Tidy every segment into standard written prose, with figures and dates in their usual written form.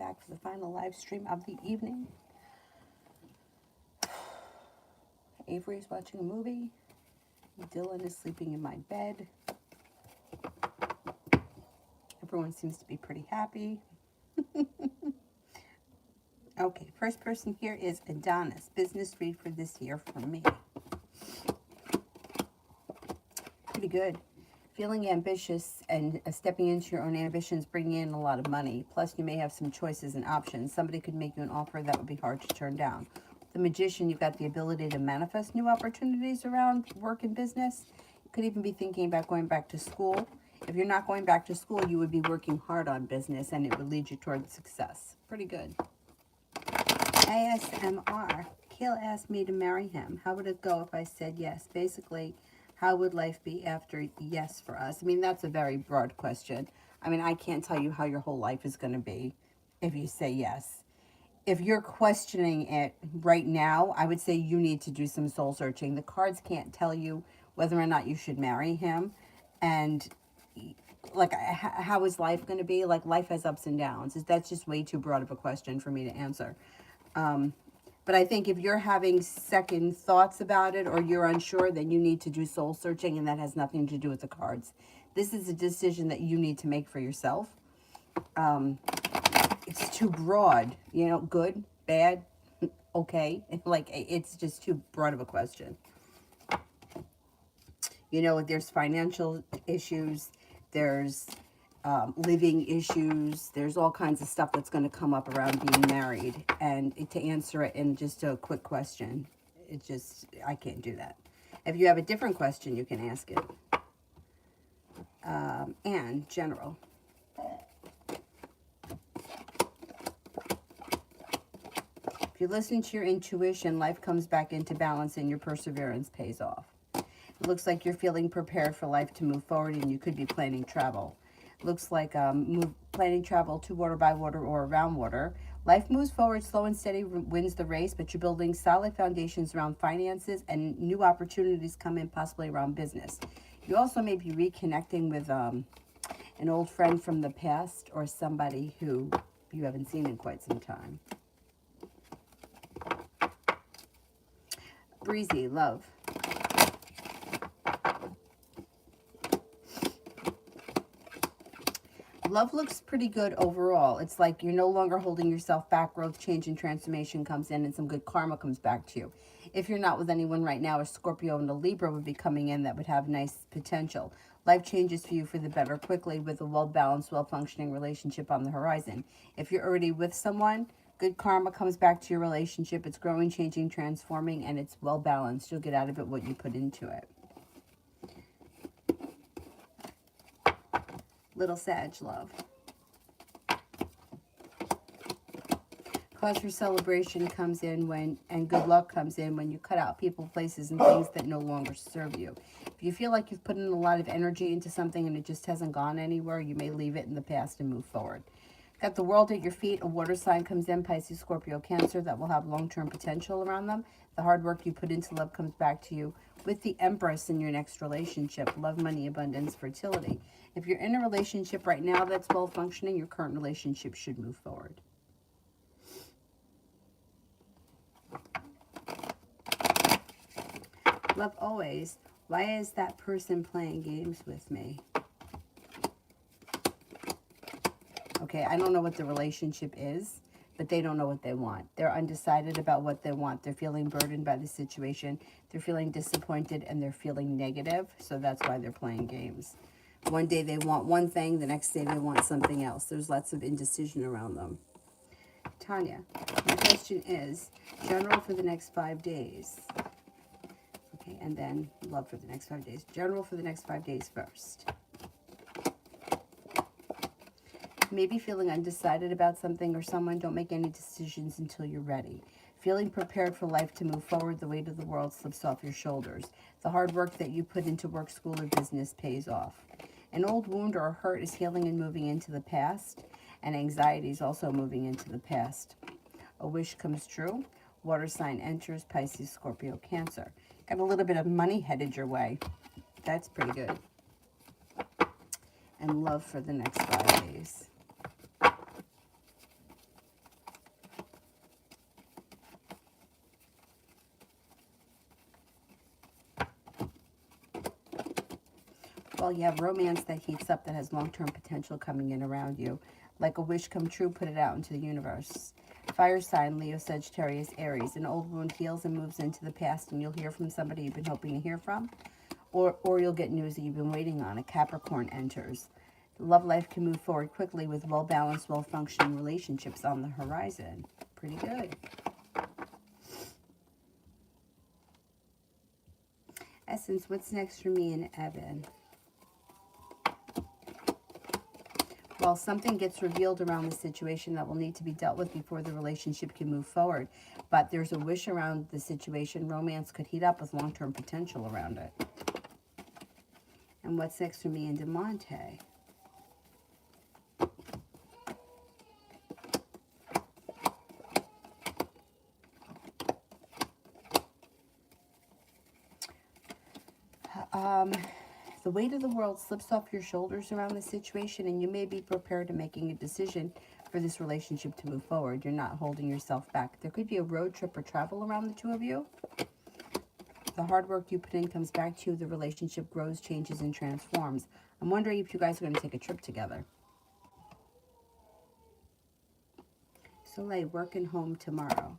back for the final live stream of the evening. Avery's watching a movie. Dylan is sleeping in my bed. Everyone seems to be pretty happy. Okay, first person here is Adonis. Business read for this year for me. Pretty good. Feeling ambitious and stepping into your own ambitions, bringing in a lot of money. Plus, you may have some choices and options. Somebody could make you an offer that would be hard to turn down. The Magician, you've got the ability to manifest new opportunities around work and business. You could even be thinking about going back to school. If you're not going back to school, you would be working hard on business and it would lead you towards success. Pretty good. ASMR. Kale asked me to marry him. How would it go if I said yes? Basically, how would life be after yes for us? I mean, that's a very broad question. I mean, I can't tell you how your whole life is going to be if you say yes. If you're questioning it right now, I would say you need to do some soul searching. The cards can't tell you whether or not you should marry him. And like, how is life going to be? Like, life has ups and downs. That's just way too broad of a question for me to answer. But I think if you're having second thoughts about it or you're unsure, then you need to do soul searching, and that has nothing to do with the cards. This is a decision that you need to make for yourself. It's too broad, you know, good, bad, okay. Like, it's just too broad of a question. You know, there's financial issues, there's living issues, there's all kinds of stuff that's going to come up around being married. And to answer it in just a quick question, I can't do that. If you have a different question, you can ask it. And general. If you listen to your intuition, life comes back into balance and your perseverance pays off. It looks like you're feeling prepared for life to move forward and you could be planning travel. Looks like planning travel to water, by water, or around water. Life moves forward, slow and steady wins the race, but you're building solid foundations around finances and new opportunities come in possibly around business. You also may be reconnecting with an old friend from the past or somebody who you haven't seen in quite some time. Breezy, love. Love looks pretty good overall. It's like you're no longer holding yourself back. Growth, change, and transformation comes in, and some good karma comes back to you. If you're not with anyone right now, a Scorpio and a Libra would be coming in that would have nice potential. Life changes for you for the better quickly with a well-balanced, well-functioning relationship on the horizon. If you're already with someone, good karma comes back to your relationship. It's growing, changing, transforming, and it's well-balanced. You'll get out of it what you put into it. Little Sag, love. Cause for celebration comes in when, and good luck comes in when you cut out people, places, and things that no longer serve you. If you feel like you've put in a lot of energy into something and it just hasn't gone anywhere, you may leave it in the past and move forward. Got the world at your feet. A water sign comes in, Pisces, Scorpio, Cancer, that will have long-term potential around them. The hard work you put into love comes back to you with the Empress in your next relationship. Love, money, abundance, fertility. If you're in a relationship right now that's well functioning, your current relationship should move forward. Love always. Why is that person playing games with me? Okay, I don't know what the relationship is, but they don't know what they want. They're undecided about what they want. They're feeling burdened by the situation. They're feeling disappointed and they're feeling negative. So that's why they're playing games. One day they want one thing, the next day they want something else. There's lots of indecision around them. Tanya, my question is, general for the next 5 days. Okay, and then love for the next 5 days. General for the next 5 days first. Maybe feeling undecided about something or someone. Don't make any decisions until you're ready. Feeling prepared for life to move forward. The weight of the world slips off your shoulders. The hard work that you put into work, school, or business pays off. An old wound or a hurt is healing and moving into the past. And anxiety is also moving into the past. A wish comes true. Water sign enters, Pisces, Scorpio, Cancer. Got a little bit of money headed your way. That's pretty good. And love for the next 5 days. Well, you have romance that heats up, that has long-term potential coming in around you. Like a wish come true, put it out into the universe. Fire sign, Leo, Sagittarius, Aries. An old wound heals and moves into the past, and you'll hear from somebody you've been hoping to hear from. Or you'll get news that you've been waiting on. A Capricorn enters. Love life can move forward quickly with well-balanced, well-functioning relationships on the horizon. Pretty good. Essence, what's next for me and Evan? Well, something gets revealed around the situation that will need to be dealt with before the relationship can move forward. But there's a wish around the situation. Romance could heat up with long-term potential around it. And what's next for me and DeMonte? The weight of the world slips off your shoulders around the situation, and you may be prepared to making a decision for this relationship to move forward. You're not holding yourself back. There could be a road trip or travel around the two of you. The hard work you put in comes back to you. The relationship grows, changes, and transforms. I'm wondering if you guys are going to take a trip together. Soleil, working home tomorrow.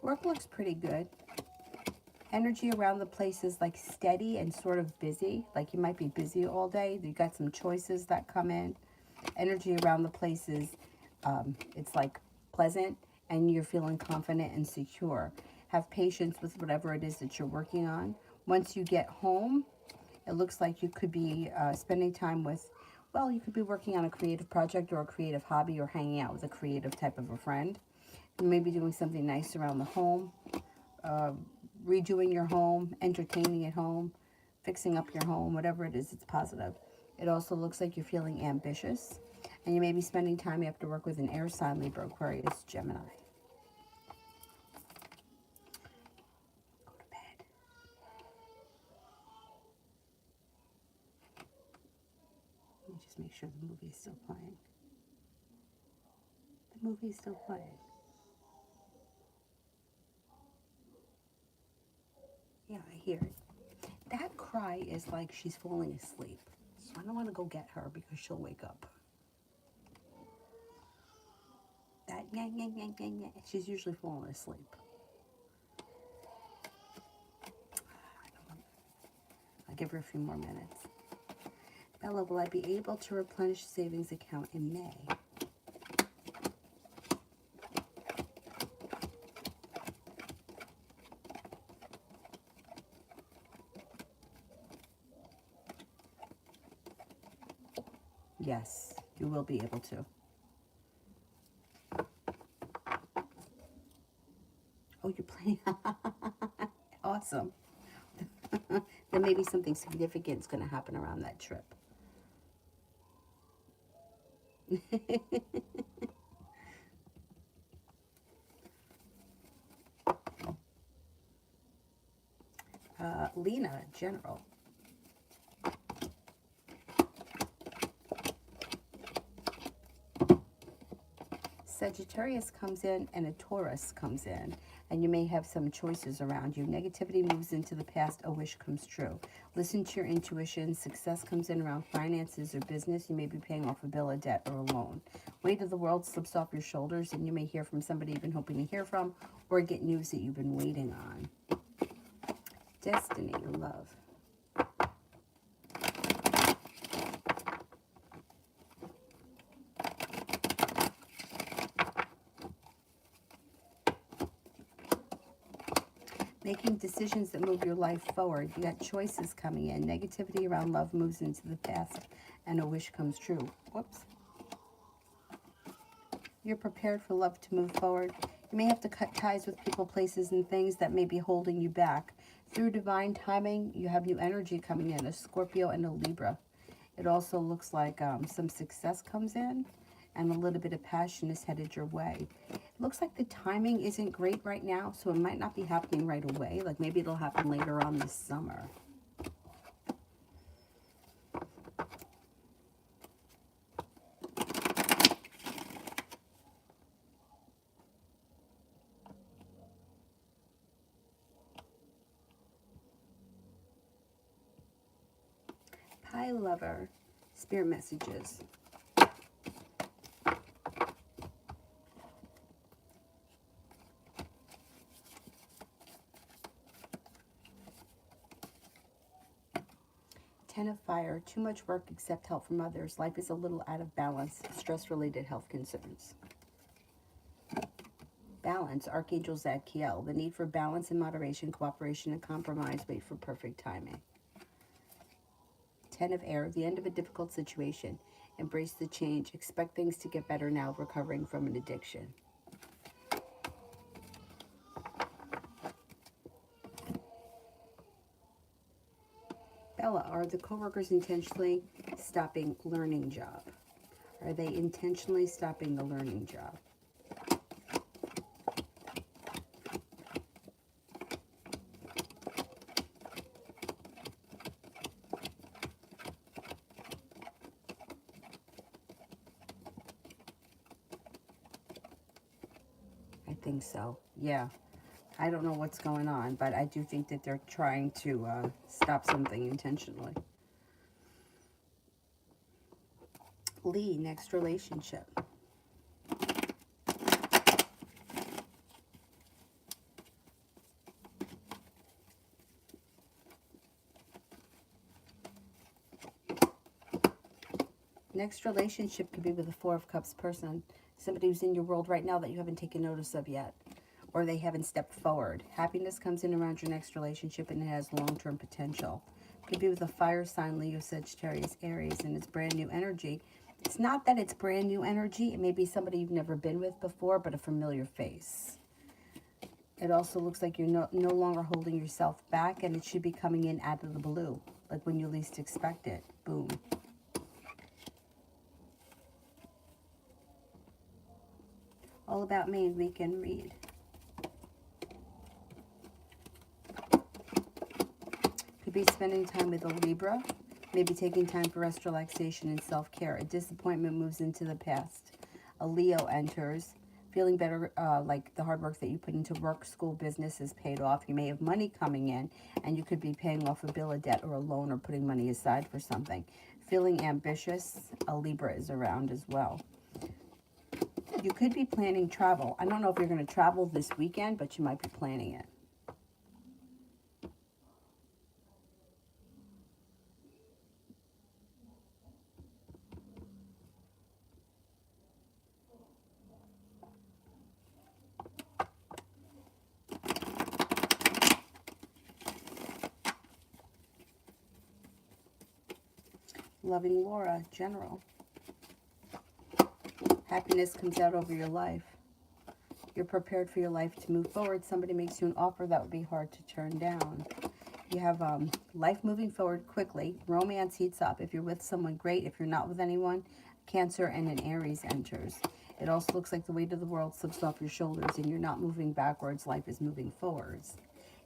Work looks pretty good. Energy around the place is like steady and sort of busy. Like you might be busy all day. You got some choices that come in. Energy around the place is, it's like pleasant, and you're feeling confident and secure. Have patience with whatever it is that you're working on. Once you get home, it looks like you could be spending time with, well, you could be working on a creative project or a creative hobby, or hanging out with a creative type of a friend. Maybe doing something nice around the home, redoing your home, entertaining at home, fixing up your home, whatever it is, it's positive. It also looks like you're feeling ambitious, and you may be spending time after work with an air sign, Libra, Aquarius, Gemini. Go to bed. Let me just make sure the movie is still playing. The movie is still playing. Yeah, I hear it. That cry is like she's falling asleep. So I don't want to go get her because she'll wake up. That yang, yang, yang, yang, yang. She's usually falling asleep. I'll give her a few more minutes. Bella, will I be able to replenish savings account in May? Yes, you will be able to. Oh, you're playing. Awesome. Then maybe something significant is going to happen around that trip. Lena, General. Sagittarius comes in and a Taurus comes in, and you may have some choices around you. Negativity moves into the past, a wish comes true. Listen to your intuition. Success comes in around finances or business. You may be paying off a bill, a debt, or a loan. Weight of the world slips off your shoulders, and you may hear from somebody you've been hoping to hear from, or get news that you've been waiting on. Destiny, love. Making decisions that move your life forward. You got choices coming in. Negativity around love moves into the past, and a wish comes true. Whoops. You're prepared for love to move forward. You may have to cut ties with people, places, and things that may be holding you back. Through divine timing, you have new energy coming in, a Scorpio and a Libra. It also looks like some success comes in, and a little bit of passion is headed your way. It looks like the timing isn't great right now, so it might not be happening right away. Like maybe it'll happen later on this summer. Hi, lover. Spirit messages. Ten of fire. Too much work, accept help from others. Life is a little out of balance. Stress-related health concerns. Balance. Archangel Zadkiel. The need for balance and moderation, cooperation and compromise. Wait for perfect timing. Ten of air. The end of a difficult situation. Embrace the change. Expect things to get better now, recovering from an addiction. Bella, are the coworkers intentionally stopping learning job? Are they intentionally stopping the learning job? I think so. Yeah. I don't know what's going on, but I do think that they're trying to stop something intentionally. Lee, next relationship. Next relationship could be with a Four of Cups person. Somebody who's in your world right now that you haven't taken notice of yet. Or they haven't stepped forward. Happiness comes in around your next relationship and it has long-term potential. Could be with a fire sign, Leo, Sagittarius, Aries, and it's brand new energy. It's not that it's brand new energy. It may be somebody you've never been with before, but a familiar face. It also looks like you're no longer holding yourself back, and it should be coming in out of the blue, like when you least expect it. Boom. All about Maine weekend read. Could be spending time with a Libra, maybe taking time for rest, relaxation, and self-care. A disappointment moves into the past. A Leo enters, feeling better, like the hard work that you put into work, school, business is paid off. You may have money coming in, and you could be paying off a bill, a debt, or a loan, or putting money aside for something. Feeling ambitious, a Libra is around as well. You could be planning travel. I don't know if you're going to travel this weekend, but you might be planning it. Loving Laura, general. Happiness comes out over your life. You're prepared for your life to move forward. Somebody makes you an offer that would be hard to turn down. You have life moving forward quickly. Romance heats up. If you're with someone, great. If you're not with anyone, Cancer and an Aries enters. It also looks like the weight of the world slips off your shoulders and you're not moving backwards. Life is moving forwards.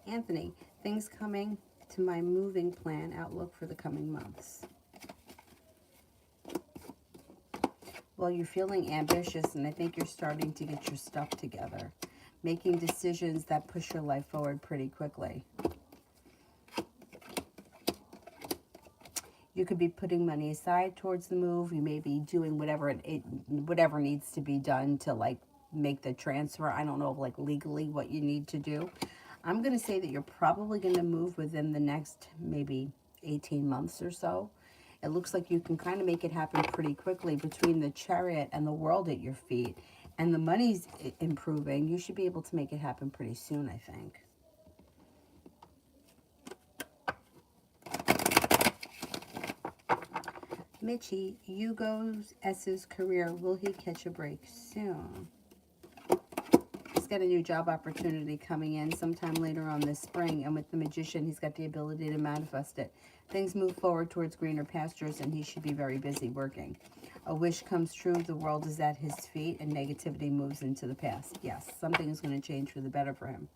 Anthony, things coming to my moving plan outlook for the coming months. Well, you're feeling ambitious, and I think you're starting to get your stuff together. Making decisions that push your life forward pretty quickly. You could be putting money aside towards the move. You may be doing whatever needs to be done to, like, make the transfer. I don't know, like, legally what you need to do. I'm going to say that you're probably going to move within the next maybe 18 months or so. It looks like you can kind of make it happen pretty quickly between the Chariot and the World at your feet. And the money's improving. You should be able to make it happen pretty soon, I think. Mitchie, Hugo's S's career. Will he catch a break soon? He's got a new job opportunity coming in sometime later on this spring. And with the Magician, he's got the ability to manifest it. Things move forward towards greener pastures, and he should be very busy working. A wish comes true. The world is at his feet, and negativity moves into the past. Yes, something is going to change for the better for him.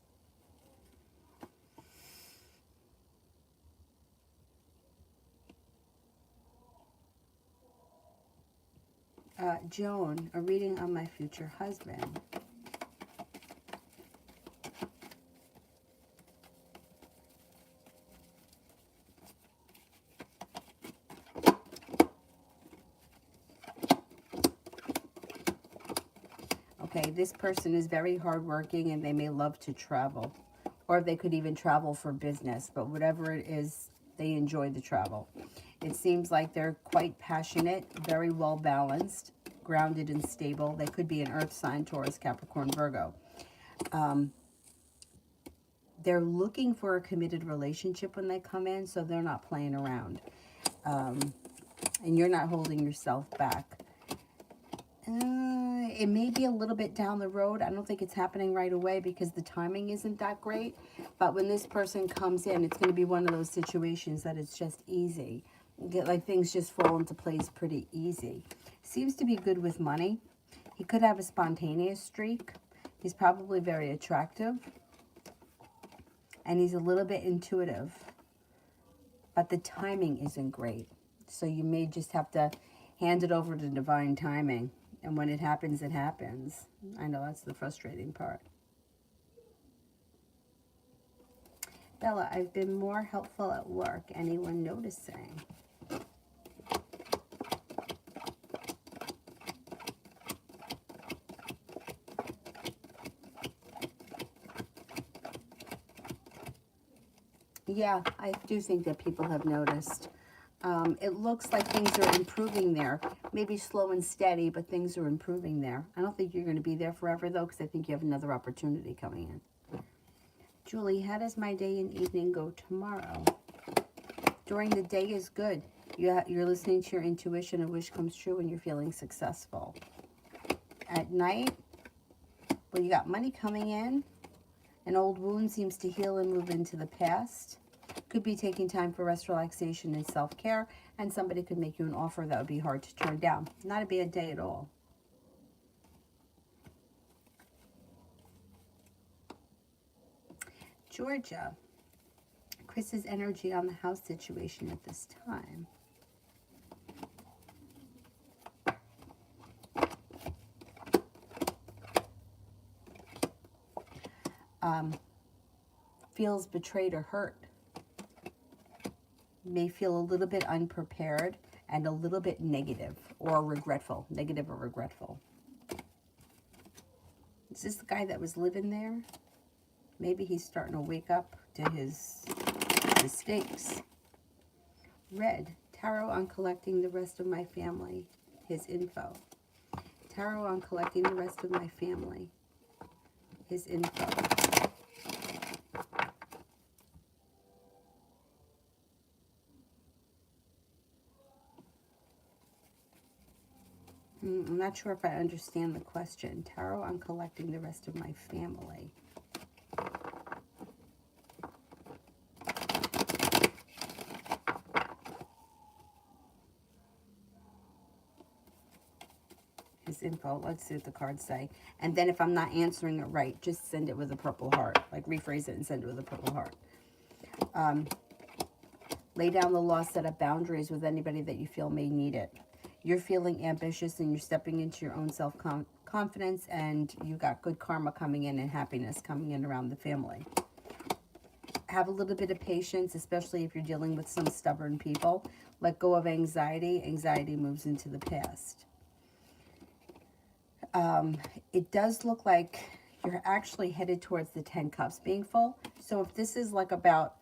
Joan, a reading on my future husband. this person is very hardworking and they may love to travel. Or they could even travel for business. But whatever it is, they enjoy the travel. It seems like they're quite passionate, very well balanced, grounded and stable. They could be an earth sign, Taurus, Capricorn, Virgo. They're looking for a committed relationship when they come in, so they're not playing around. And you're not holding yourself back. It may be a little bit down the road. I don't think it's happening right away because the timing isn't that great. But when this person comes in, it's going to be one of those situations that it's just easy. Like things just fall into place pretty easy. Seems to be good with money. He could have a spontaneous streak. He's probably very attractive. And he's a little bit intuitive. But the timing isn't great. So you may just have to hand it over to divine timing. And when it happens, it happens. I know that's the frustrating part. Bella, I've been more helpful at work. Anyone noticing? Yeah, I do think that people have noticed. It looks like things are improving there. Maybe slow and steady, but things are improving there. I don't think you're going to be there forever, though, because I think you have another opportunity coming in. Julie, how does my day and evening go tomorrow? During the day is good. You're listening to your intuition. A wish comes true and you're feeling successful. At night, well, you got money coming in. An old wound seems to heal and move into the past. Could be taking time for rest, relaxation, and self-care. And somebody could make you an offer that would be hard to turn down. Not a bad day at all. Georgia. Chris's energy on the house situation at this time. Feels betrayed or hurt. May feel a little bit unprepared and a little bit negative or regretful. Negative or regretful. Is this the guy that was living there? Maybe he's starting to wake up to his mistakes. Red. Tarot on collecting the rest of my family. His info. Tarot on collecting the rest of my family. His info. I'm not sure if I understand the question. Tarot on collecting the rest of my family. His info. Let's see what the cards say. And then if I'm not answering it right, just send it with a purple heart. Like rephrase it and send it with a purple heart. Lay down the law, set up boundaries with anybody that you feel may need it. You're feeling ambitious and you're stepping into your own self-confidence, and you got good karma coming in and happiness coming in around the family. Have a little bit of patience, especially if you're dealing with some stubborn people. Let go of anxiety. Anxiety moves into the past. It does look like you're actually headed towards the 10 cups being full. So if this is like about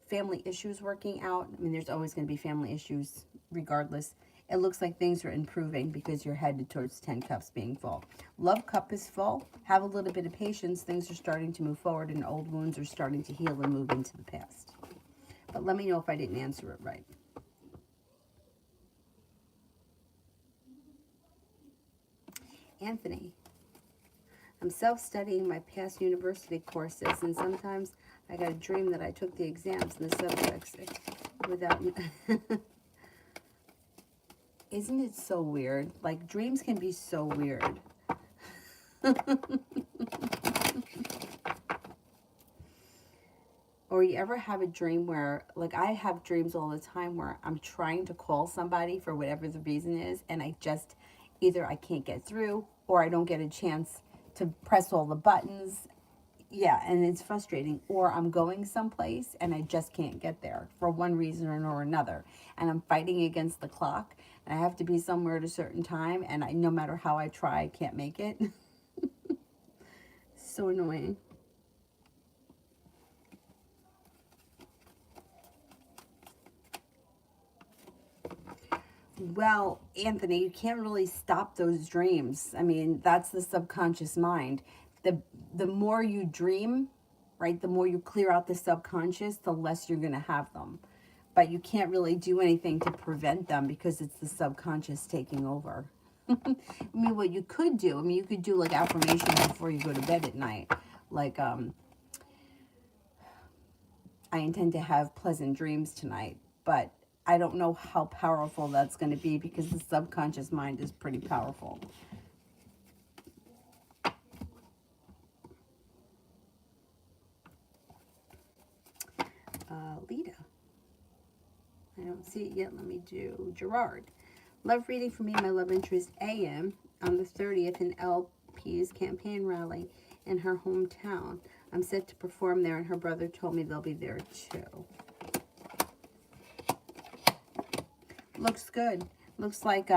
family issues working out, I mean, there's always going to be family issues regardless. It looks like things are improving because you're headed towards 10 cups being full. Love cup is full. Have a little bit of patience. Things are starting to move forward and old wounds are starting to heal and move into the past. But let me know if I didn't answer it right. Anthony. I'm self-studying my past university courses, and sometimes I got a dream that I took the exams and the subjects without... Isn't it so weird? Like, dreams can be so weird. Or you ever have a dream where, like, I have dreams all the time where I'm trying to call somebody for whatever the reason is, and I just, either I can't get through, or I don't get a chance to press all the buttons. Yeah, and it's frustrating. Or I'm going someplace and I just can't get there for one reason or another. And I'm fighting against the clock. And I have to be somewhere at a certain time. And no matter how I try, I can't make it. so annoying. Well, Anthony, you can't really stop those dreams. I mean, that's the subconscious mind. The more you dream, right, the more you clear out the subconscious, the less you're going to have them. But you can't really do anything to prevent them because it's the subconscious taking over. I mean, what you could do, I mean, you could do like affirmations before you go to bed at night. Like, I intend to have pleasant dreams tonight, but I don't know how powerful that's going to be because the subconscious mind is pretty powerful. Lita. I don't see it yet. Let me do Gerard. Love reading for me, my love interest, AM, on the 30th in LP's campaign rally in her hometown. I'm set to perform there, and her brother told me they'll be there too. Looks good. Looks like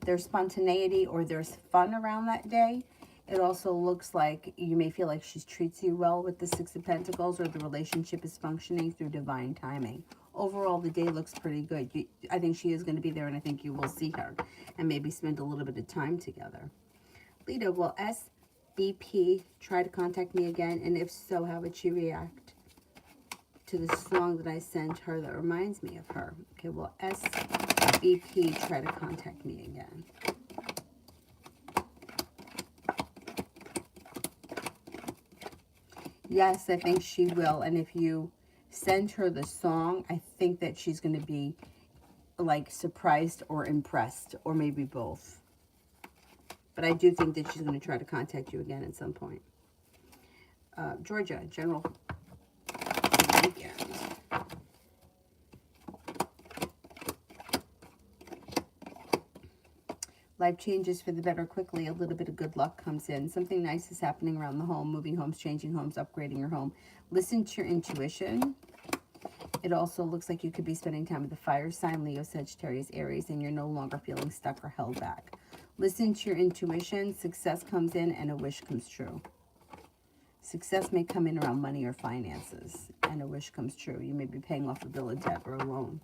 there's spontaneity or there's fun around that day. It also looks like you may feel like she treats you well with the Six of Pentacles, or the relationship is functioning through divine timing. Overall, the day looks pretty good. I think she is going to be there, and I think you will see her and maybe spend a little bit of time together. Lita, will SBP try to contact me again? And if so, how would she react to the song that I sent her that reminds me of her? Okay, will SBP try to contact me again? Yes, I think she will. And if you send her the song, I think that she's going to be like surprised or impressed, or maybe both. But I do think that she's going to try to contact you again at some point. Georgia, general weekend. Life changes for the better quickly. A little bit of good luck comes in. Something nice is happening around the home. Moving homes, changing homes, upgrading your home. Listen to your intuition. It also looks like you could be spending time with the fire sign, Leo, Sagittarius, Aries, and you're no longer feeling stuck or held back. Listen to your intuition. Success comes in and a wish comes true. Success may come in around money or finances, and a wish comes true. You may be paying off a bill of debt or a loan.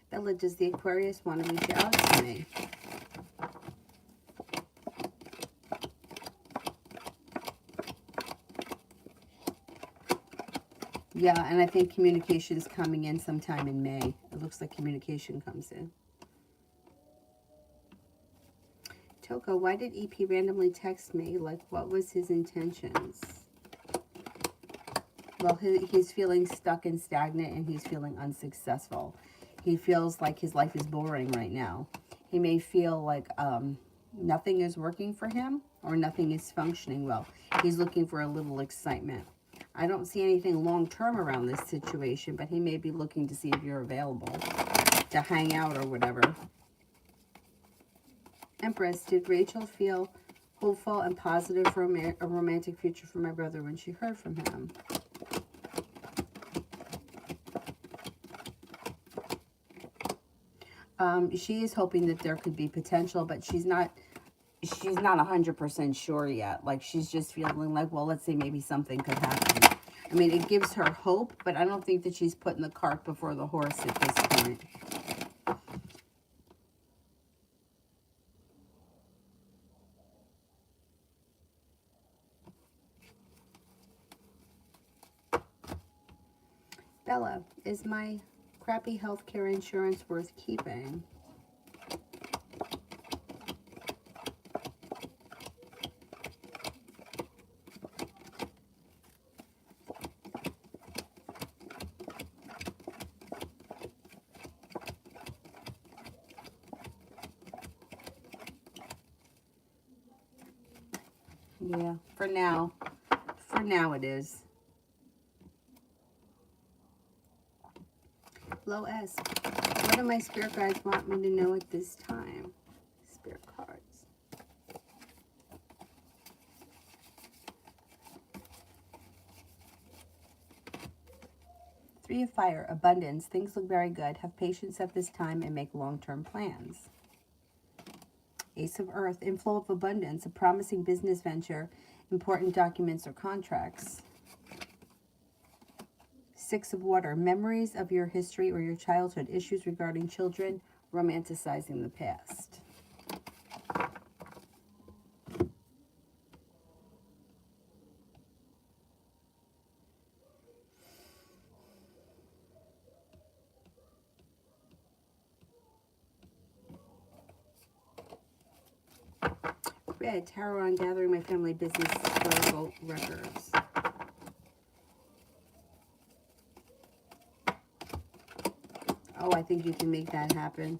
Bella, does the Aquarius want to reach out to me? Yeah, and I think communication is coming in sometime in May. It looks like communication comes in. Toko, why did EP randomly text me? Like, what was his intentions? Well, he's feeling stuck and stagnant, and he's feeling unsuccessful. He feels like his life is boring right now. He may feel like nothing is working for him, or nothing is functioning well. He's looking for a little excitement. I don't see anything long-term around this situation, but he may be looking to see if you're available to hang out or whatever. Empress, did Rachel feel hopeful and positive for a romantic future for my brother when she heard from him? She is hoping that there could be potential, but she's not 100% sure yet. Like, she's just feeling like, well, let's say maybe something could happen. I mean, it gives her hope, but I don't think that she's putting the cart before the horse at this point. Bella, is my crappy healthcare insurance worth keeping? Yeah, for now. For now it is. Low S. What do my spirit guides want me to know at this time? Spirit cards. Three of Fire. Abundance. Things look very good. Have patience at this time and make long-term plans. Ace of Earth, inflow of abundance, a promising business venture, important documents or contracts. Six of Water, memories of your history or your childhood, issues regarding children, romanticizing the past. Red, tarot on gathering my family business historical records. Oh, I think you can make that happen.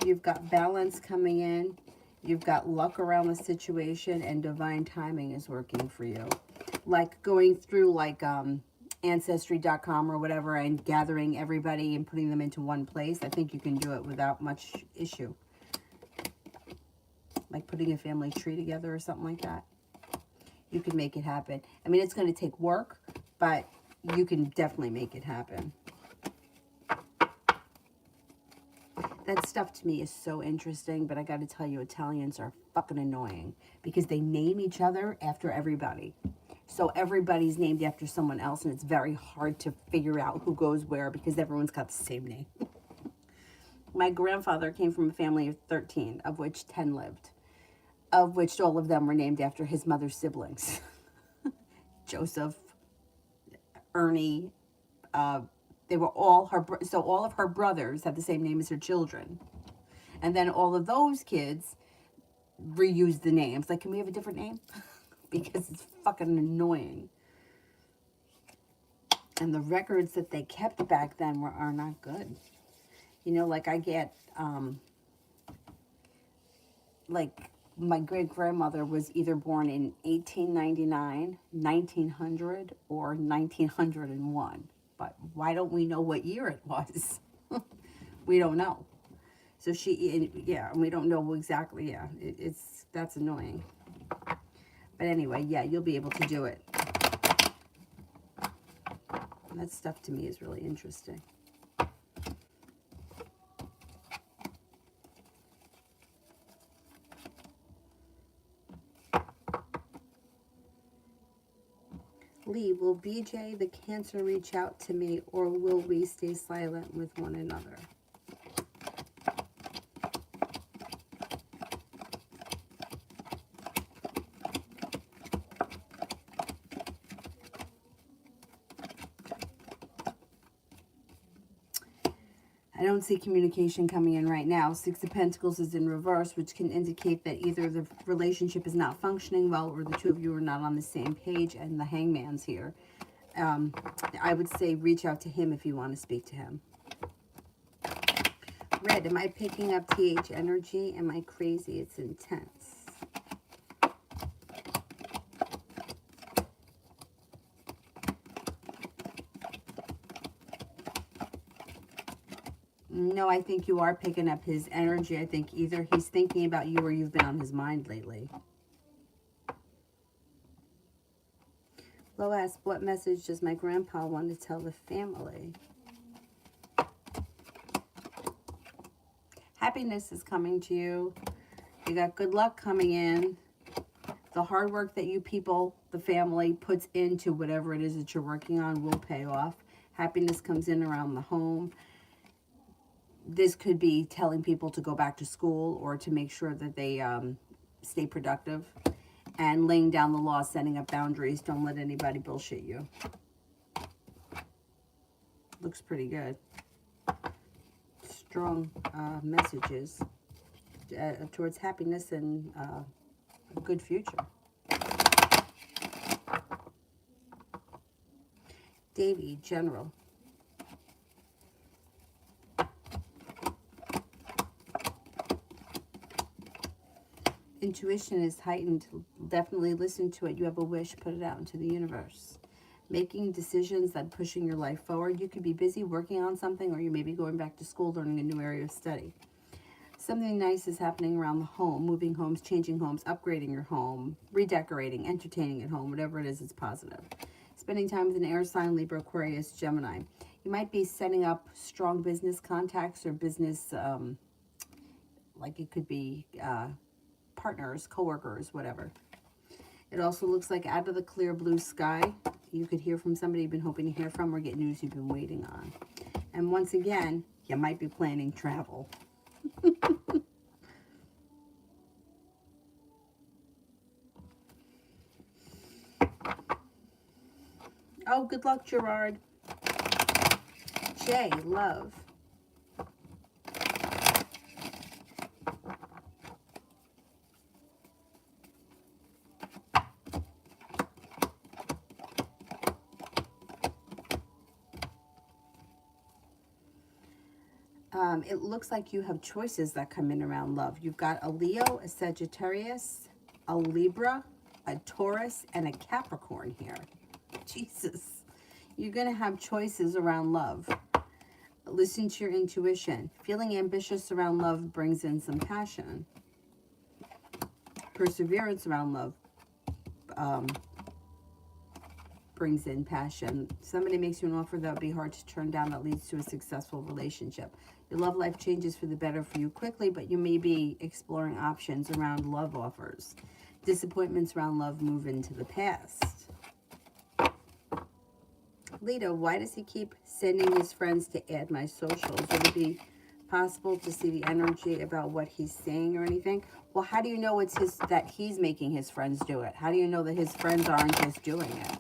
You've got balance coming in. You've got luck around the situation, and divine timing is working for you. Like going through like Ancestry.com or whatever and gathering everybody and putting them into one place. I think you can do it without much issue. Like putting a family tree together or something like that. You can make it happen. I mean, it's going to take work, but you can definitely make it happen. That stuff to me is so interesting, but I got to tell you, Italians are fucking annoying because they name each other after everybody. So everybody's named after someone else, and it's very hard to figure out who goes where because everyone's got the same name. My grandfather came from a family of 13, of which 10 lived, of which all of them were named after his mother's siblings. Joseph, Ernie, they were all her, so all of her brothers had the same name as her children. And then all of those kids reused the names. Like, can we have a different name? Because it's fucking annoying. And the records that they kept back then are not good. You know, like I get, like my great-grandmother was either born in 1899, 1900, or 1901. But why don't we know what year it was? We don't know. So yeah, we don't know exactly. Yeah, that's annoying. But anyway, yeah, you'll be able to do it. That stuff to me is really interesting. Lee, will BJ the Cancer reach out to me, or will we stay silent with one another? I don't see communication coming in right now. Six of Pentacles is in reverse, which can indicate that either the relationship is not functioning well or the two of you are not on the same page, and the Hangman's here. I would say reach out to him if you want to speak to him. Red, am I picking up TH energy? Am I crazy? It's intense. No, I think you are picking up his energy. I think either he's thinking about you or you've been on his mind lately. Lois, what message does my grandpa want to tell the family? Happiness is coming to you. You got good luck coming in. The hard work that you people, the family, puts into whatever it is that you're working on will pay off. Happiness comes in around the home. This could be telling people to go back to school or to make sure that they stay productive. And laying down the law, setting up boundaries. Don't let anybody bullshit you. Looks pretty good. Strong messages towards happiness and a good future. Davy, General. Intuition is heightened. Definitely listen to it. You have a wish, put it out into the universe. Making decisions that pushing your life forward. You could be busy working on something, or you may be going back to school, learning a new area of study. Something nice is happening around the home. Moving homes, changing homes, upgrading your home, redecorating, entertaining at home, whatever it is, it's positive. Spending time with an air sign, Libra, Aquarius, Gemini. You might be setting up strong business contacts or business Like it could be partners, coworkers, whatever. It also looks like out of the clear blue sky, you could hear from somebody you've been hoping to hear from or get news you've been waiting on. And once again, you might be planning travel. Oh, good luck, Gerard. Jay, love. It looks like you have choices that come in around love. You've got a Leo, a Sagittarius, a Libra, a Taurus, and a Capricorn here. Jesus. You're going to have choices around love. Listen to your intuition. Feeling ambitious around love brings in some passion. Perseverance around love brings in passion. Somebody makes you an offer that would be hard to turn down that leads to a successful relationship. Your love life changes for the better for you quickly, but you may be exploring options around love offers. Disappointments around love move into the past. Lita, why does he keep sending his friends to add my socials? Would it be possible to see the energy about what he's saying or anything? Well, how do you know it's that he's making his friends do it? How do you know that his friends aren't just doing it?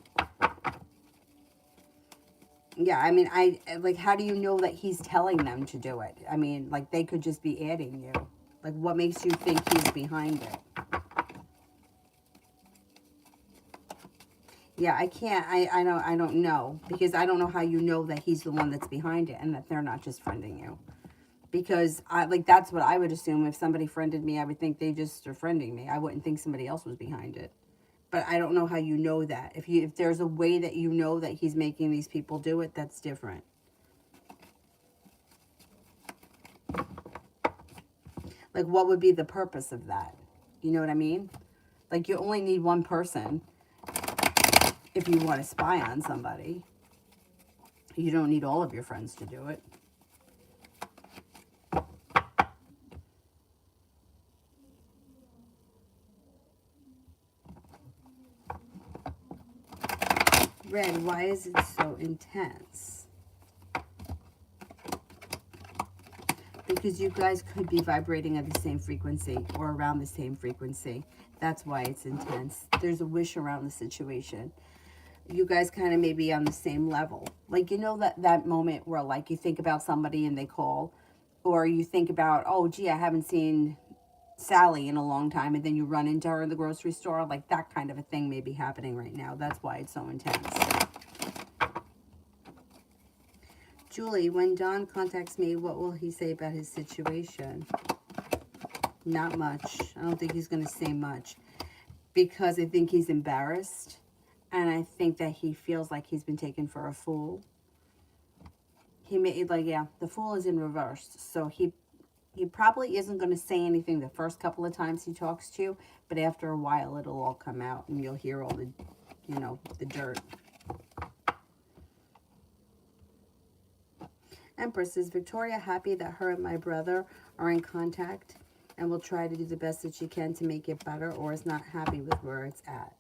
Yeah, I mean, how do you know that he's telling them to do it? I mean, like, they could just be adding you. Like, what makes you think he's behind it? Yeah, I can't, I don't know. Because I don't know how you know that he's the one that's behind it and that they're not just friending you. Because, that's what I would assume. If somebody friended me, I would think they just are friending me. I wouldn't think somebody else was behind it. But I don't know how you know that. If there's a way that you know that he's making these people do it, that's different. Like, what would be the purpose of that? You know what I mean? Like, you only need one person if you want to spy on somebody. You don't need all of your friends to do it. Red, why is it so intense? Because you guys could be vibrating at the same frequency or around the same frequency. That's why it's intense. There's a wish around the situation. You guys kind of may be on the same level. Like, you know that moment where, like, you think about somebody and they call, or you think about, oh, gee, I haven't seen Sally in a long time, and then you run into her in the grocery store. Like, that kind of a thing may be happening right now. That's why it's so intense. Julie, when Don contacts me, what will he say about his situation? Not much. I don't think he's going to say much, because I think he's embarrassed, and I think that he feels like he's been taken for a fool. He may, like, yeah, the fool is in reverse, so he probably isn't going to say anything the first couple of times he talks to you, but after a while it'll all come out and you'll hear all the, the dirt. Empress, is Victoria happy that her and my brother are in contact and will try to do the best that she can to make it better, or is not happy with where it's at?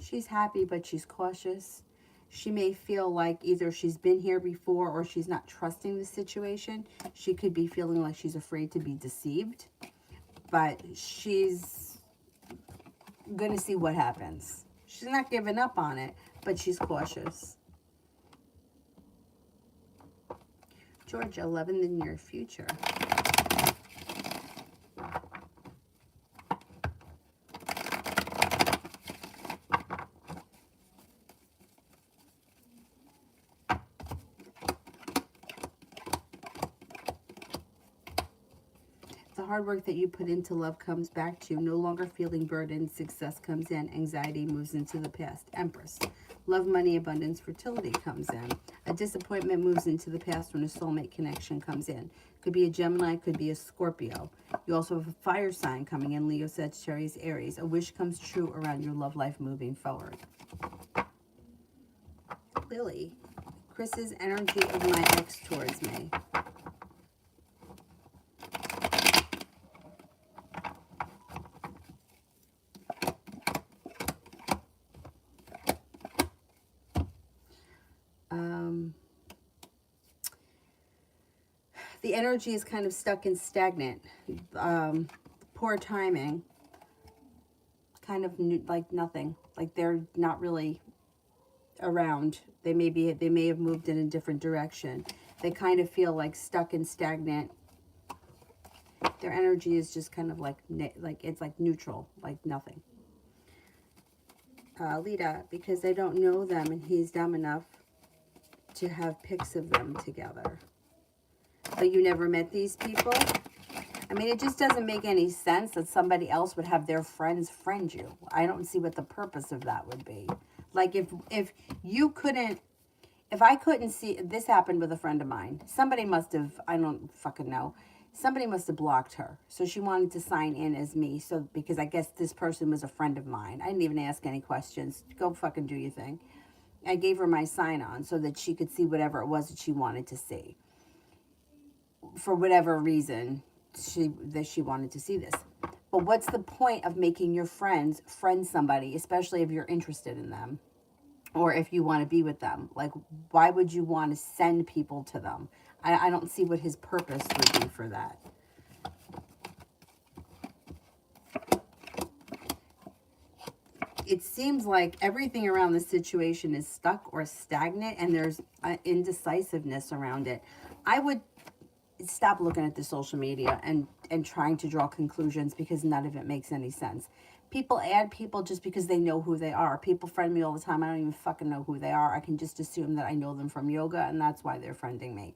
She's happy, but she's cautious. She may feel like either she's been here before or she's not trusting the situation. She could be feeling like she's afraid to be deceived. But she's going to see what happens. She's not giving up on it, but she's cautious. Georgia, 11 in your future. The hard work that you put into love comes back to you. No longer feeling burdened. Success comes in. Anxiety moves into the past. Empress. Love, money, abundance, fertility comes in. A disappointment moves into the past when a soulmate connection comes in. Could be a Gemini, could be a Scorpio. You also have a fire sign coming in, Leo, Sagittarius, Aries. A wish comes true around your love life moving forward. Lily, Chris's energy of my ex towards me. The energy is kind of stuck and stagnant. Poor timing. Kind of like nothing. Like they're not really around. They may have moved in a different direction. They kind of feel like stuck and stagnant. Their energy is just kind of like it's like neutral, like nothing. Lita, because I don't know them and he's dumb enough to have pics of them together. But you never met these people? I mean, it just doesn't make any sense that somebody else would have their friends friend you. I don't see what the purpose of that would be. Like if you couldn't, if I couldn't see, this happened with a friend of mine. Somebody must have, I don't fucking know. Somebody must have blocked her. So she wanted to sign in as me. So because I guess this person was a friend of mine. I didn't even ask any questions. Go fucking do your thing. I gave her my sign on so that she could see whatever it was that she wanted to see. For whatever reason, she wanted to see this. But what's the point of making your friends friend somebody, especially if you're interested in them or if you want to be with them? Like, why would you want to send people to them? I don't see what his purpose would be for that. It seems like everything around the situation is stuck or stagnant and there's indecisiveness around it. I would stop looking at the social media and trying to draw conclusions because none of it makes any sense. People add people just because they know who they are. People friend me all the time. I don't even fucking know who they are. I can just assume that I know them from yoga and that's why they're friending me.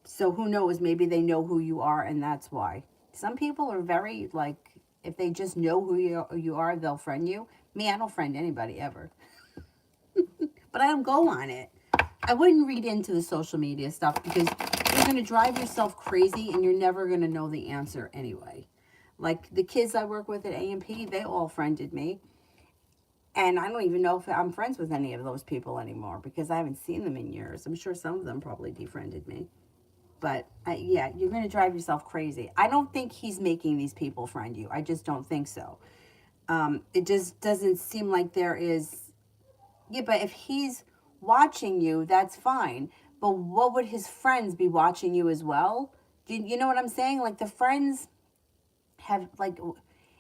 So who knows? Maybe they know who you are and that's why. Some people are very like, if they just know who you are, they'll friend you. Me, I don't friend anybody ever. But I don't go on it. I wouldn't read into the social media stuff because you're going to drive yourself crazy and you're never going to know the answer anyway. Like the kids I work with at A&P, they all friended me. And I don't even know if I'm friends with any of those people anymore because I haven't seen them in years. I'm sure some of them probably defriended me. But yeah, you're going to drive yourself crazy. I don't think he's making these people friend you. I just don't think so. It just doesn't seem like there is. Yeah, but if he's watching you, that's fine. But what would his friends be watching you as well? You know what I'm saying? Like the friends have, like,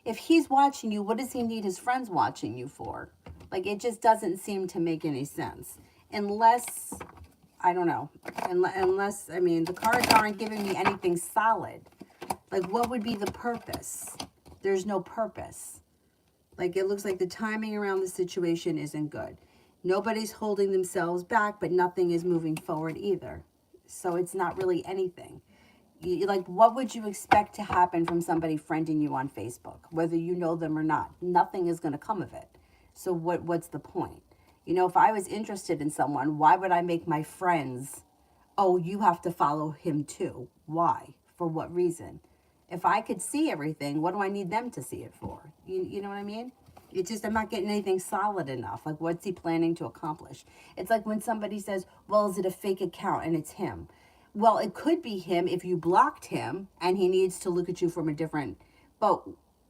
if he's watching you, what does he need his friends watching you for? Like, it just doesn't seem to make any sense. Unless, I don't know. Unless, I mean, the cards aren't giving me anything solid. Like, what would be the purpose? There's no purpose. Like, it looks like the timing around the situation isn't good. Nobody's holding themselves back, but nothing is moving forward either. So it's not really anything. Like, what would you expect to happen from somebody friending you on Facebook, whether you know them or not? Nothing is going to come of it. So what's the point? You know, if I was interested in someone, why would I make my friends, oh, you have to follow him too? Why? For what reason? If I could see everything, what do I need them to see it for? You know what I mean? It's just, I'm not getting anything solid enough. Like, what's he planning to accomplish? It's like when somebody says, well, is it a fake account? And it's him. Well, it could be him if you blocked him and he needs to look at you from a different, but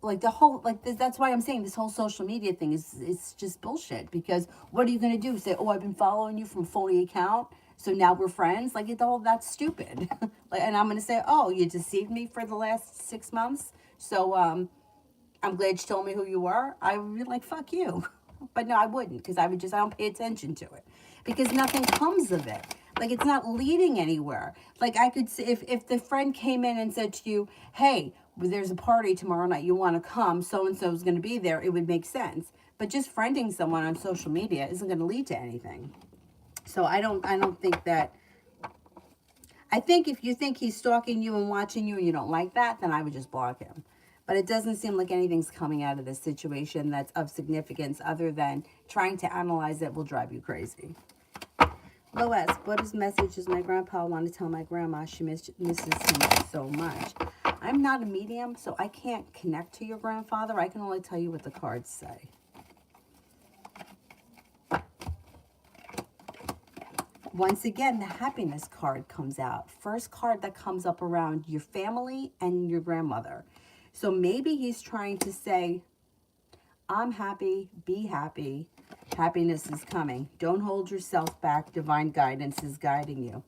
like the whole, like this, that's why I'm saying this whole social media thing is, it's just bullshit, because what are you going to do? Say, oh, I've been following you from a phony account, so now we're friends? Like, it's all, that's stupid. Like, and I'm going to say, oh, you deceived me for the last 6 months. So, I'm glad you told me who you were. I would be like, fuck you. But no, I wouldn't, because I don't pay attention to it. Because nothing comes of it. Like, it's not leading anywhere. Like, I could say, if the friend came in and said to you, hey, there's a party tomorrow night, you want to come, so-and-so is going to be there, it would make sense. But just friending someone on social media isn't going to lead to anything. So I don't think that, I think if you think he's stalking you and watching you and you don't like that, then I would just block him. But it doesn't seem like anything's coming out of this situation that's of significance other than trying to analyze it will drive you crazy. Lois, what is message does my grandpa want to tell my grandma? She misses him so much. I'm not a medium, so I can't connect to your grandfather. I can only tell you what the cards say. Once again, the happiness card comes out. First card that comes up around your family and your grandmother. So maybe he's trying to say, I'm happy, be happy. Happiness is coming. Don't hold yourself back. Divine guidance is guiding you.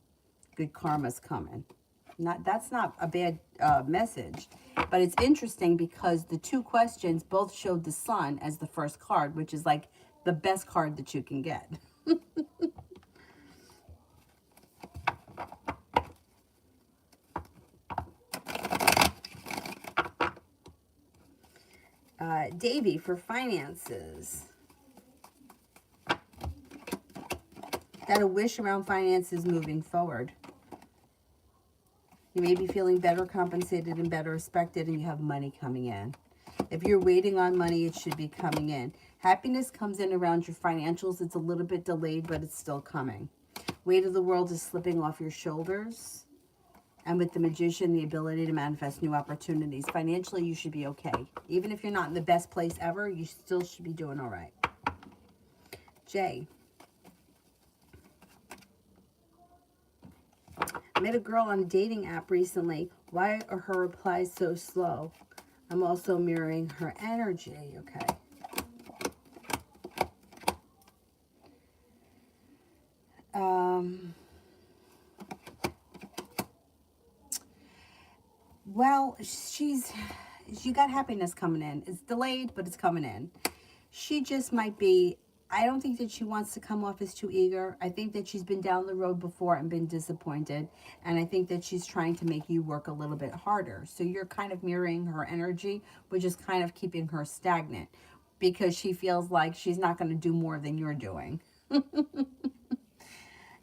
Good karma's coming. That's not a bad message, but it's interesting because the two questions both showed the sun as the first card, which is like the best card that you can get. Davy for finances. Got a wish around finances moving forward. You may be feeling better compensated and better respected, and you have money coming in. If you're waiting on money, it should be coming in. Happiness comes in around your financials. It's a little bit delayed, but it's still coming. Weight of the world is slipping off your shoulders. And with the Magician, the ability to manifest new opportunities. Financially, you should be okay. Even if you're not in the best place ever, you still should be doing all right. Jay. I met a girl on a dating app recently. Why are her replies so slow? I'm also mirroring her energy. Okay. Well, she got happiness coming in. It's delayed, but it's coming in. She just might be, I don't think that she wants to come off as too eager. I think that she's been down the road before and been disappointed. And I think that she's trying to make you work a little bit harder. So you're kind of mirroring her energy, which is kind of keeping her stagnant because she feels like she's not going to do more than you're doing.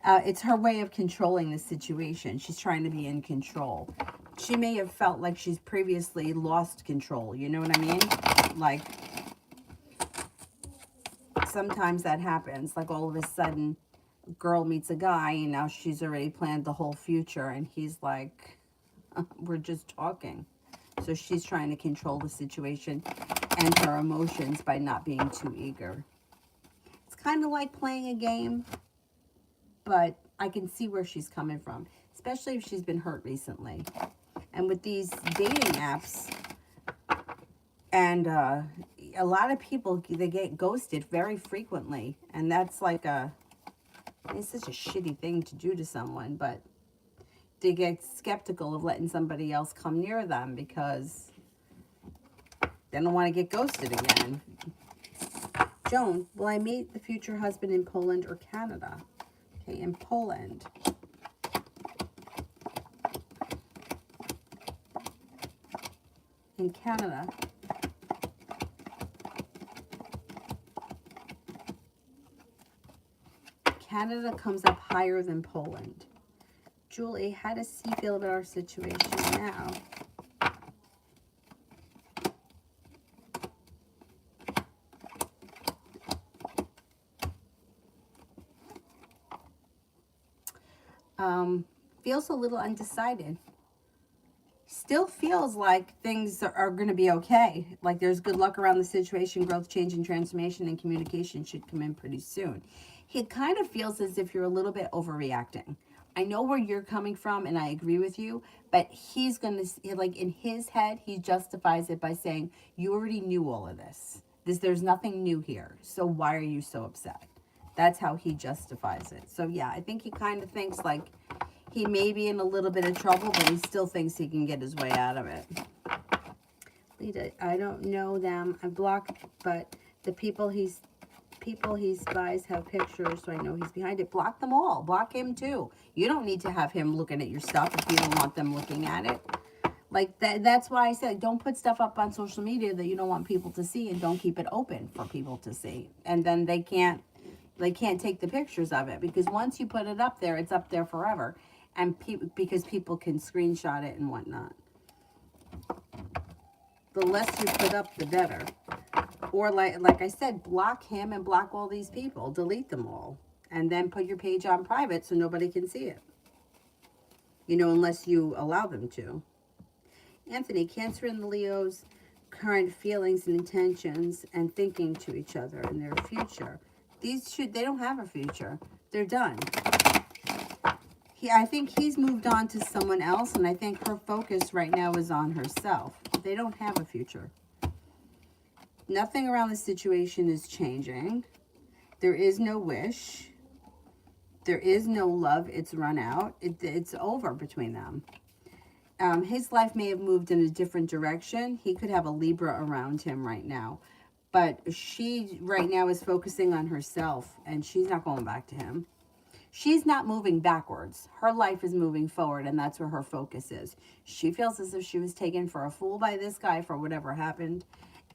It's her way of controlling the situation. She's trying to be in control. She may have felt like she's previously lost control. You know what I mean? Like, sometimes that happens. Like, all of a sudden, a girl meets a guy, and now she's already planned the whole future. And he's like, we're just talking. So she's trying to control the situation and her emotions by not being too eager. It's kind of like playing a game, but I can see where she's coming from, especially if she's been hurt recently. And with these dating apps, and a lot of people, they get ghosted very frequently. And that's like it's such a shitty thing to do to someone, but they get skeptical of letting somebody else come near them because they don't want to get ghosted again. Joan, will I meet the future husband in Poland or Canada? Okay, in Poland. In Canada. Canada comes up higher than Poland. Julie, how does he feel about our situation now? Feels a little undecided. Still feels like things are going to be okay. Like there's good luck around the situation, growth, change, and transformation, and communication should come in pretty soon. He kind of feels as if you're a little bit overreacting. I know where you're coming from, and I agree with you, but he's going to, like in his head, he justifies it by saying, you already knew all of this. There's nothing new here, so why are you so upset? That's how he justifies it. So yeah, I think he kind of thinks like, he may be in a little bit of trouble, but he still thinks he can get his way out of it. Lita, I don't know them. I blocked, but the people he spies have pictures, so I know he's behind it. Block them all. Block him too. You don't need to have him looking at your stuff if you don't want them looking at it. Like that's why I said don't put stuff up on social media that you don't want people to see, and don't keep it open for people to see. And then they can't take the pictures of it, because once you put it up there, it's up there forever. And because people can screenshot it and whatnot. The less you put up, the better. Or like I said, block him and block all these people. Delete them all. and then put your page on private so nobody can see it. You know, unless you allow them to. Anthony, Cancer and the Leo's current feelings and intentions and thinking to each other and their future. They don't have a future. They're done. I think he's moved on to someone else, and I think her focus right now is on herself. They don't have a future. Nothing around the situation is changing. There is no wish. There is no love. It's run out. It's over between them. His life may have moved in a different direction. He could have a Libra around him right now. But she right now is focusing on herself, and she's not going back to him. She's not moving backwards. Her life is moving forward, and that's where her focus is. She feels as if she was taken for a fool by this guy for whatever happened,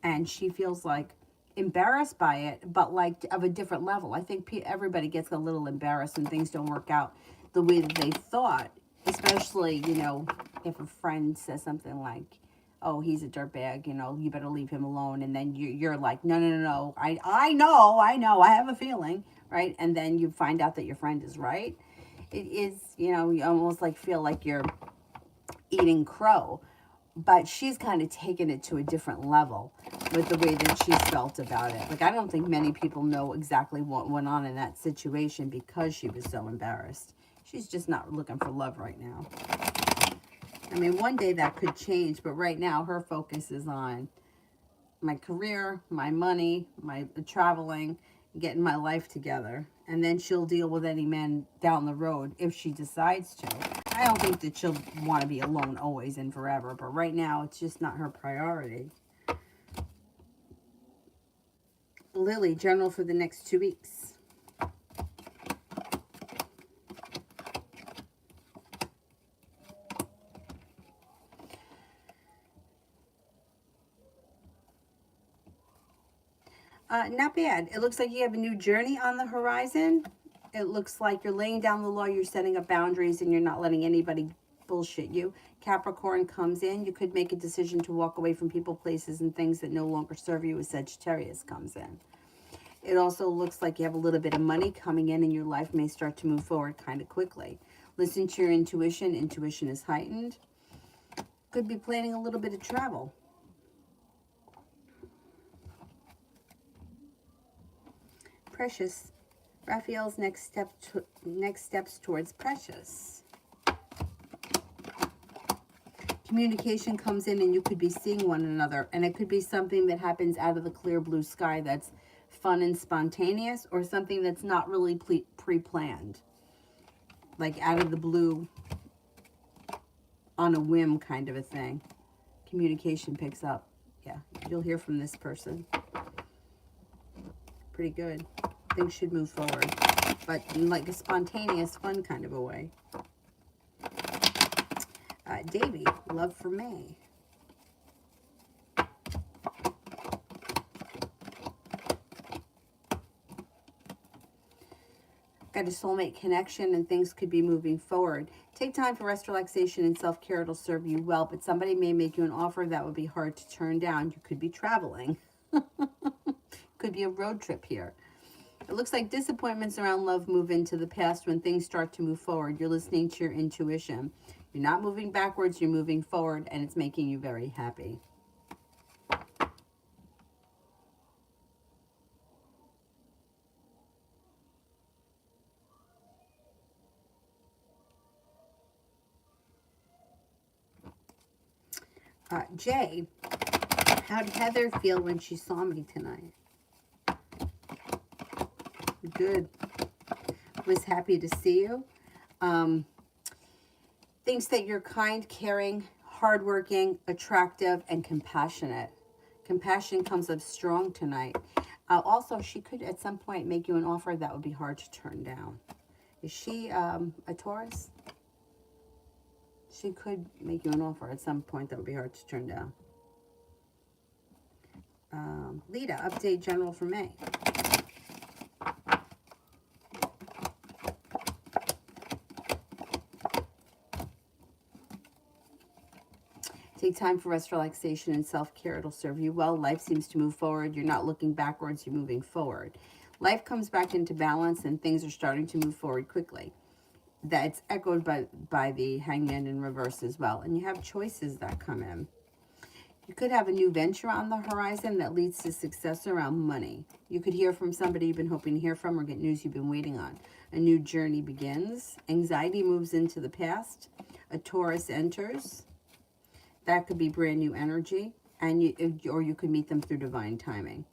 and she feels like embarrassed by it, but like of a different level. I think everybody gets a little embarrassed when things don't work out the way that they thought, especially, you know, if a friend says something like, oh, he's a dirtbag, you know, you better leave him alone. And then you're like, no. I know, I have a feeling, right? And then you find out that your friend is right. It is, you know, you almost like feel like you're eating crow. But she's kind of taken it to a different level with the way that she's felt about it. Like, I don't think many people know exactly what went on in that situation because she was so embarrassed. She's just not looking for love right now. I mean, one day that could change, but right now her focus is on my career, my money, my traveling, getting my life together. And then she'll deal with any man down the road if she decides to. I don't think that she'll want to be alone always and forever, but right now it's just not her priority. Lily, general for the next 2 weeks. Not bad. It looks like you have a new journey on the horizon. It looks like you're laying down the law, you're setting up boundaries, and you're not letting anybody bullshit you. Capricorn comes in. You could make a decision to walk away from people, places, and things that no longer serve you as Sagittarius comes in. It also looks like you have a little bit of money coming in, and your life may start to move forward kind of quickly. Listen to your intuition. Intuition is heightened. Could be planning a little bit of travel. Precious. Raphael's next steps towards Precious. Communication comes in, and you could be seeing one another, and it could be something that happens out of the clear blue sky that's fun and spontaneous, or something that's not really pre-planned, like out of the blue on a whim kind of a thing. Communication picks up. Yeah, you'll hear from this person. Pretty good. Things should move forward, but in like a spontaneous, fun kind of a way. Davy, love for May. Got a soulmate connection, and things could be moving forward. Take time for rest, relaxation, and self-care. It'll serve you well, but somebody may make you an offer that would be hard to turn down. You could be traveling. Could be a road trip here. It looks like disappointments around love move into the past when things start to move forward. You're listening to your intuition. You're not moving backwards, you're moving forward, and it's making you very happy. Jay, how did Heather feel when she saw me tonight? Good. Was happy to see you. Thinks that you're kind, caring, hardworking, attractive, and compassionate. Compassion comes up strong tonight. Also, she could at some point make you an offer that would be hard to turn down. Is she a Taurus? She could make you an offer at some point that would be hard to turn down. Lita, update general for May. Take time for rest, relaxation, and self-care. It'll serve you well. Life seems to move forward. You're not looking backwards. You're moving forward. Life comes back into balance and things are starting to move forward quickly. That's echoed by the Hangman in reverse as well. And you have choices that come in. You could have a new venture on the horizon that leads to success around money. You could hear from somebody you've been hoping to hear from or get news you've been waiting on. A new journey begins. Anxiety moves into the past. A Taurus enters. That could be brand new energy, or you could meet them through divine timing.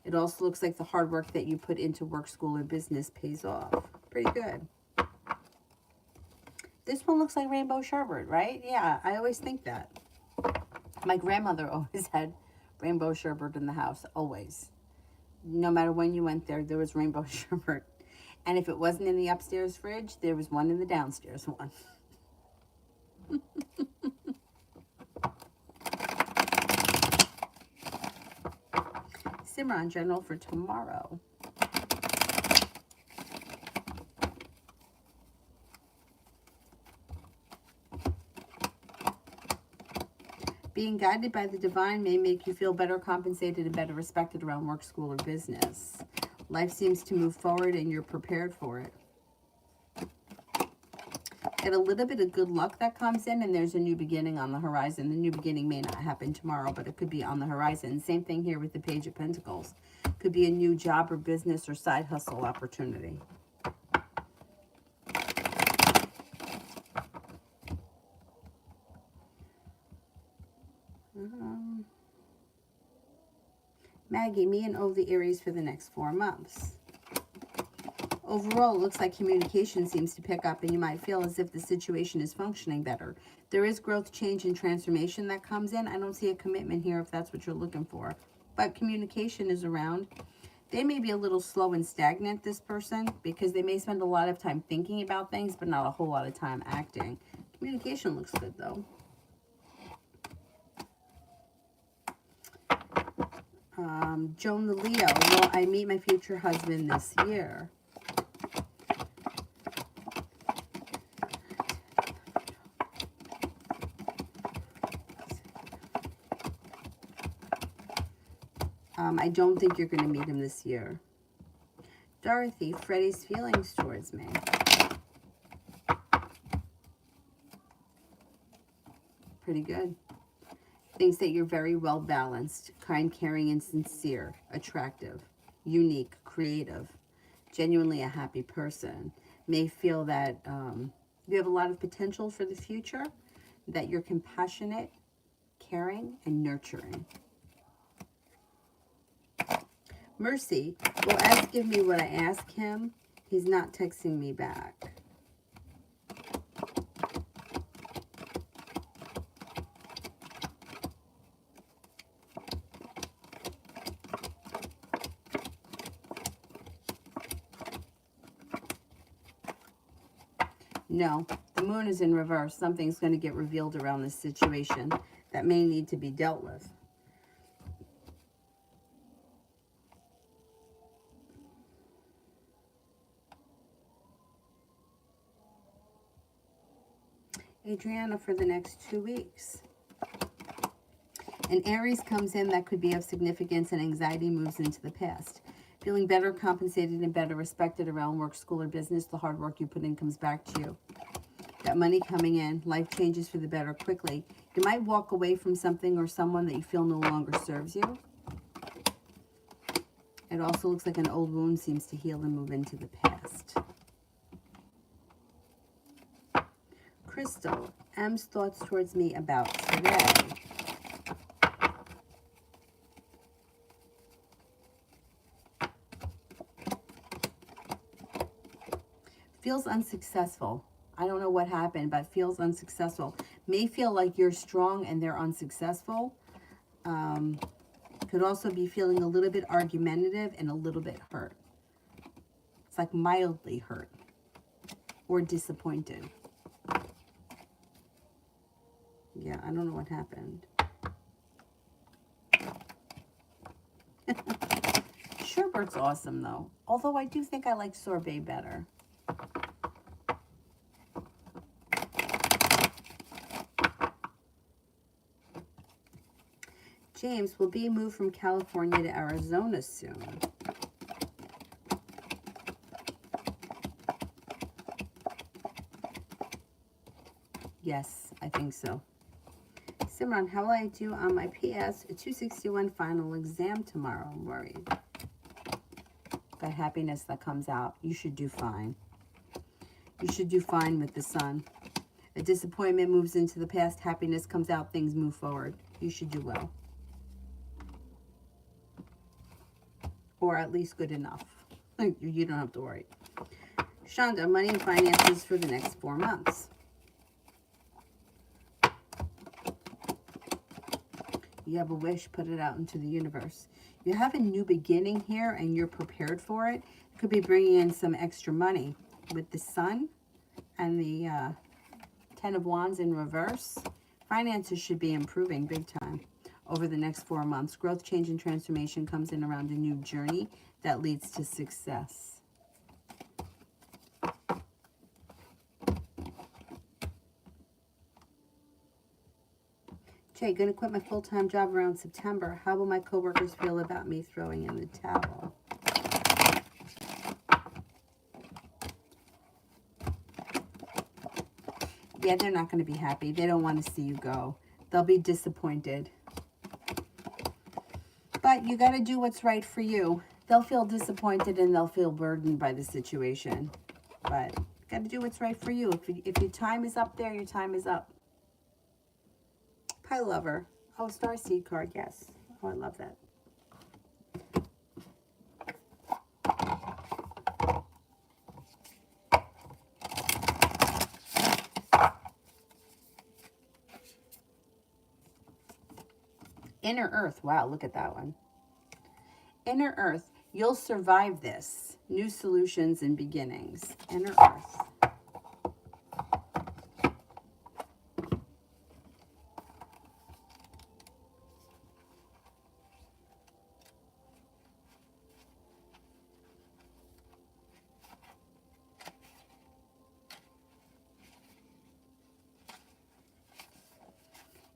It also looks like the hard work that you put into work, school, or business pays off. Pretty good. This one looks like rainbow sherbet, right? Yeah, I always think that. My grandmother always had rainbow sherbet in the house, always. No matter when you went there, there was rainbow sherbet. And if it wasn't in the upstairs fridge, there was one in the downstairs one. Simran General for tomorrow. Being guided by the divine may make you feel better compensated and better respected around work, school, or business. Life seems to move forward and you're prepared for it. Get a little bit of good luck that comes in, and there's a new beginning on the horizon. The new beginning may not happen tomorrow, but it could be on the horizon. Same thing here with the Page of Pentacles. Could be a new job or business or side hustle opportunity. Maggie, me and O the Aries for the next 4 months. Overall, it looks like communication seems to pick up and you might feel as if the situation is functioning better. There is growth, change, and transformation that comes in. I don't see a commitment here if that's what you're looking for. But communication is around. They may be a little slow and stagnant, this person, because they may spend a lot of time thinking about things, but not a whole lot of time acting. Communication looks good, though. Joan the Leo, will I meet my future husband this year? I don't think you're going to meet him this year. Dorothy, Freddie's feelings towards me. Pretty good. Thinks that you're very well balanced, kind, caring, and sincere, attractive, unique, creative, genuinely a happy person. May feel that you have a lot of potential for the future, that you're compassionate, caring, and nurturing. Mercy, will Az give me what I ask him? He's not texting me back. No, the moon is in reverse. Something's going to get revealed around this situation that may need to be dealt with. Adriana for the next 2 weeks. An Aries comes in that could be of significance, and anxiety moves into the past. Feeling better compensated and better respected around work, school, or business. The hard work you put in comes back to you. Got money coming in. Life changes for the better quickly. You might walk away from something or someone that you feel no longer serves you. It also looks like an old wound seems to heal and move into the past. Crystal, M's thoughts towards me about today. Feels unsuccessful. I don't know what happened, but feels unsuccessful. May feel like you're strong and they're unsuccessful. Could also be feeling a little bit argumentative and a little bit hurt. It's like mildly hurt or disappointed. Yeah, I don't know what happened. Sherbet's awesome, though. Although I do think I like sorbet better. James will be moved from California to Arizona soon. Yes, I think so. Simran, how will I do on my PS 261 final exam tomorrow? I'm worried. That happiness that comes out. You should do fine. You should do fine with the sun. A disappointment moves into the past. Happiness comes out. Things move forward. You should do well. Or at least good enough. You don't have to worry. Shonda, money and finances for the next 4 months. You have a wish, put it out into the universe. You have a new beginning here and you're prepared for it. It could be bringing in some extra money with the sun and the 10 of Wands in reverse. Finances should be improving big time over the next 4 months. Growth, change, and transformation comes in around a new journey that leads to success. Jay, going to quit my full-time job around September. How will my coworkers feel about me throwing in the towel? Yeah, they're not going to be happy. They don't want to see you go. They'll be disappointed. But you got to do what's right for you. They'll feel disappointed and they'll feel burdened by the situation. But you got to do what's right for you. If your time is up there, your time is up. Pie Lover. Oh, Starseed card, yes. Oh, I love that. Inner Earth. Wow, look at that one. Inner Earth. You'll survive this. New solutions and beginnings. Inner Earth.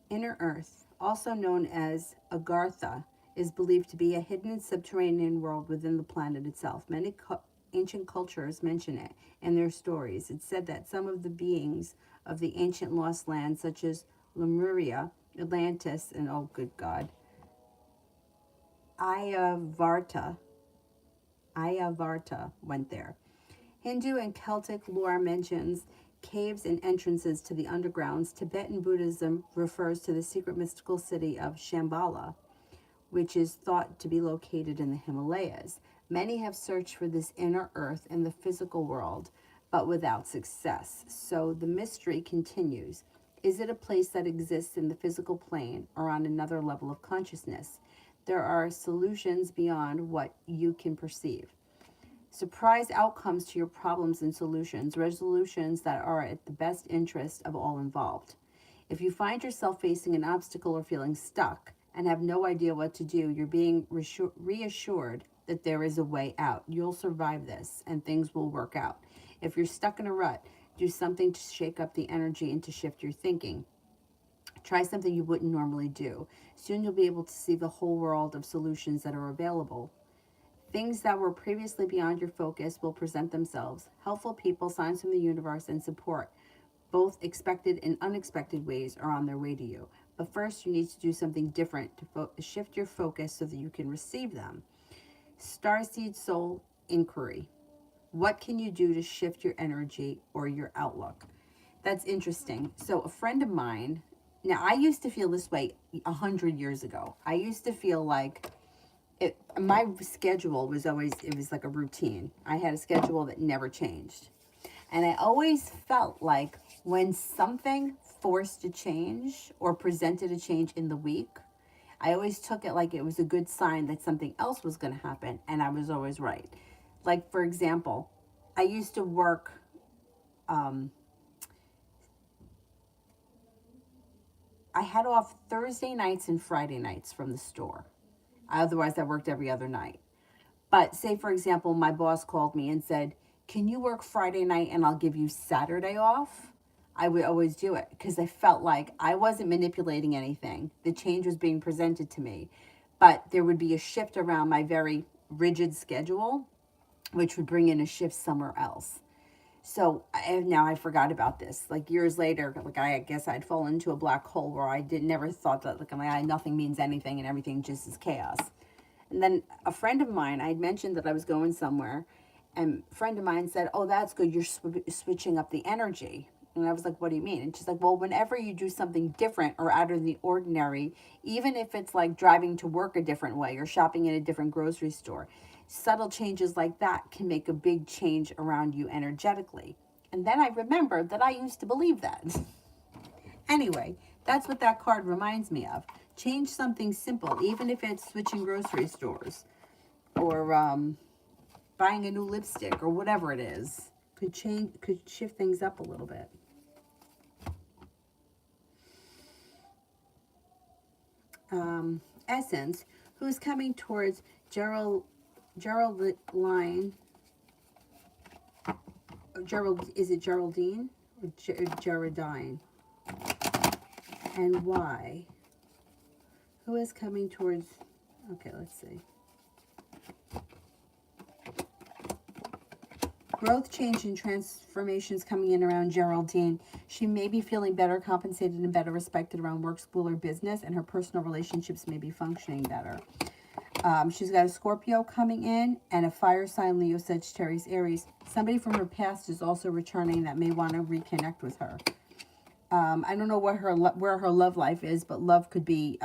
Inner Earth, also known as Agartha, is believed to be a hidden subterranean world within the planet itself. Many ancient cultures mention it in their stories. It's said that some of the beings of the ancient lost lands, such as Lemuria, Atlantis, and oh good God, Ayavarta went there. Hindu and Celtic lore mentions caves and entrances to the undergrounds. Tibetan Buddhism refers to the secret mystical city of Shambhala, which is thought to be located in the Himalayas. Many have searched for this inner earth in the physical world, but without success. So the mystery continues. Is it a place that exists in the physical plane or on another level of consciousness? There are solutions beyond what you can perceive. Surprise outcomes to your problems and solutions, resolutions that are at the best interest of all involved. If you find yourself facing an obstacle or feeling stuck and have no idea what to do, you're being reassured that there is a way out. You'll survive this and things will work out. If you're stuck in a rut, do something to shake up the energy and to shift your thinking. Try something you wouldn't normally do. Soon you'll be able to see the whole world of solutions that are available. Things that were previously beyond your focus will present themselves. Helpful people, signs from the universe, and support, both expected and unexpected ways, are on their way to you. But first, you need to do something different to shift your focus so that you can receive them. Starseed Soul Inquiry. What can you do to shift your energy or your outlook? That's interesting. So a friend of mine, now I used to feel this way 100 years ago. I used to feel like my schedule was always, it was like a routine. I had a schedule that never changed. And I always felt like when something forced a change or presented a change in the week, I always took it like it was a good sign that something else was going to happen. And I was always right. Like, for example, I used to work, I had off Thursday nights and Friday nights from the store. Otherwise, I worked every other night. But say, for example, my boss called me and said, can you work Friday night and I'll give you Saturday off? I would always do it because I felt like I wasn't manipulating anything. The change was being presented to me. But there would be a shift around my very rigid schedule, which would bring in a shift somewhere else. So now I forgot about this. Like years later, like I guess I'd fallen into a black hole where I did never thought that like nothing means anything and everything just is chaos. And then a friend of mine, I'd mentioned that I was going somewhere, and a friend of mine said, "Oh, that's good. You're switching up the energy." And I was like, "What do you mean?" And she's like, "Well, whenever you do something different or out of the ordinary, even if it's like driving to work a different way or shopping in a different grocery store, subtle changes like that can make a big change around you energetically." And then I remembered that I used to believe that. Anyway, that's what that card reminds me of. Change something simple, even if it's switching grocery stores or buying a new lipstick or whatever it is. Could shift things up a little bit. Essence, who's coming towards Geraldine. Is it Geraldine or Geraldine? And why? Who is coming towards, okay, let's see. Growth, change, and transformations coming in around Geraldine. She may be feeling better compensated and better respected around work, school, or business, and her personal relationships may be functioning better. She's got a Scorpio coming in and a fire sign, Leo, Sagittarius, Aries. Somebody from her past is also returning that may want to reconnect with her. I don't know where her love life is, but love could be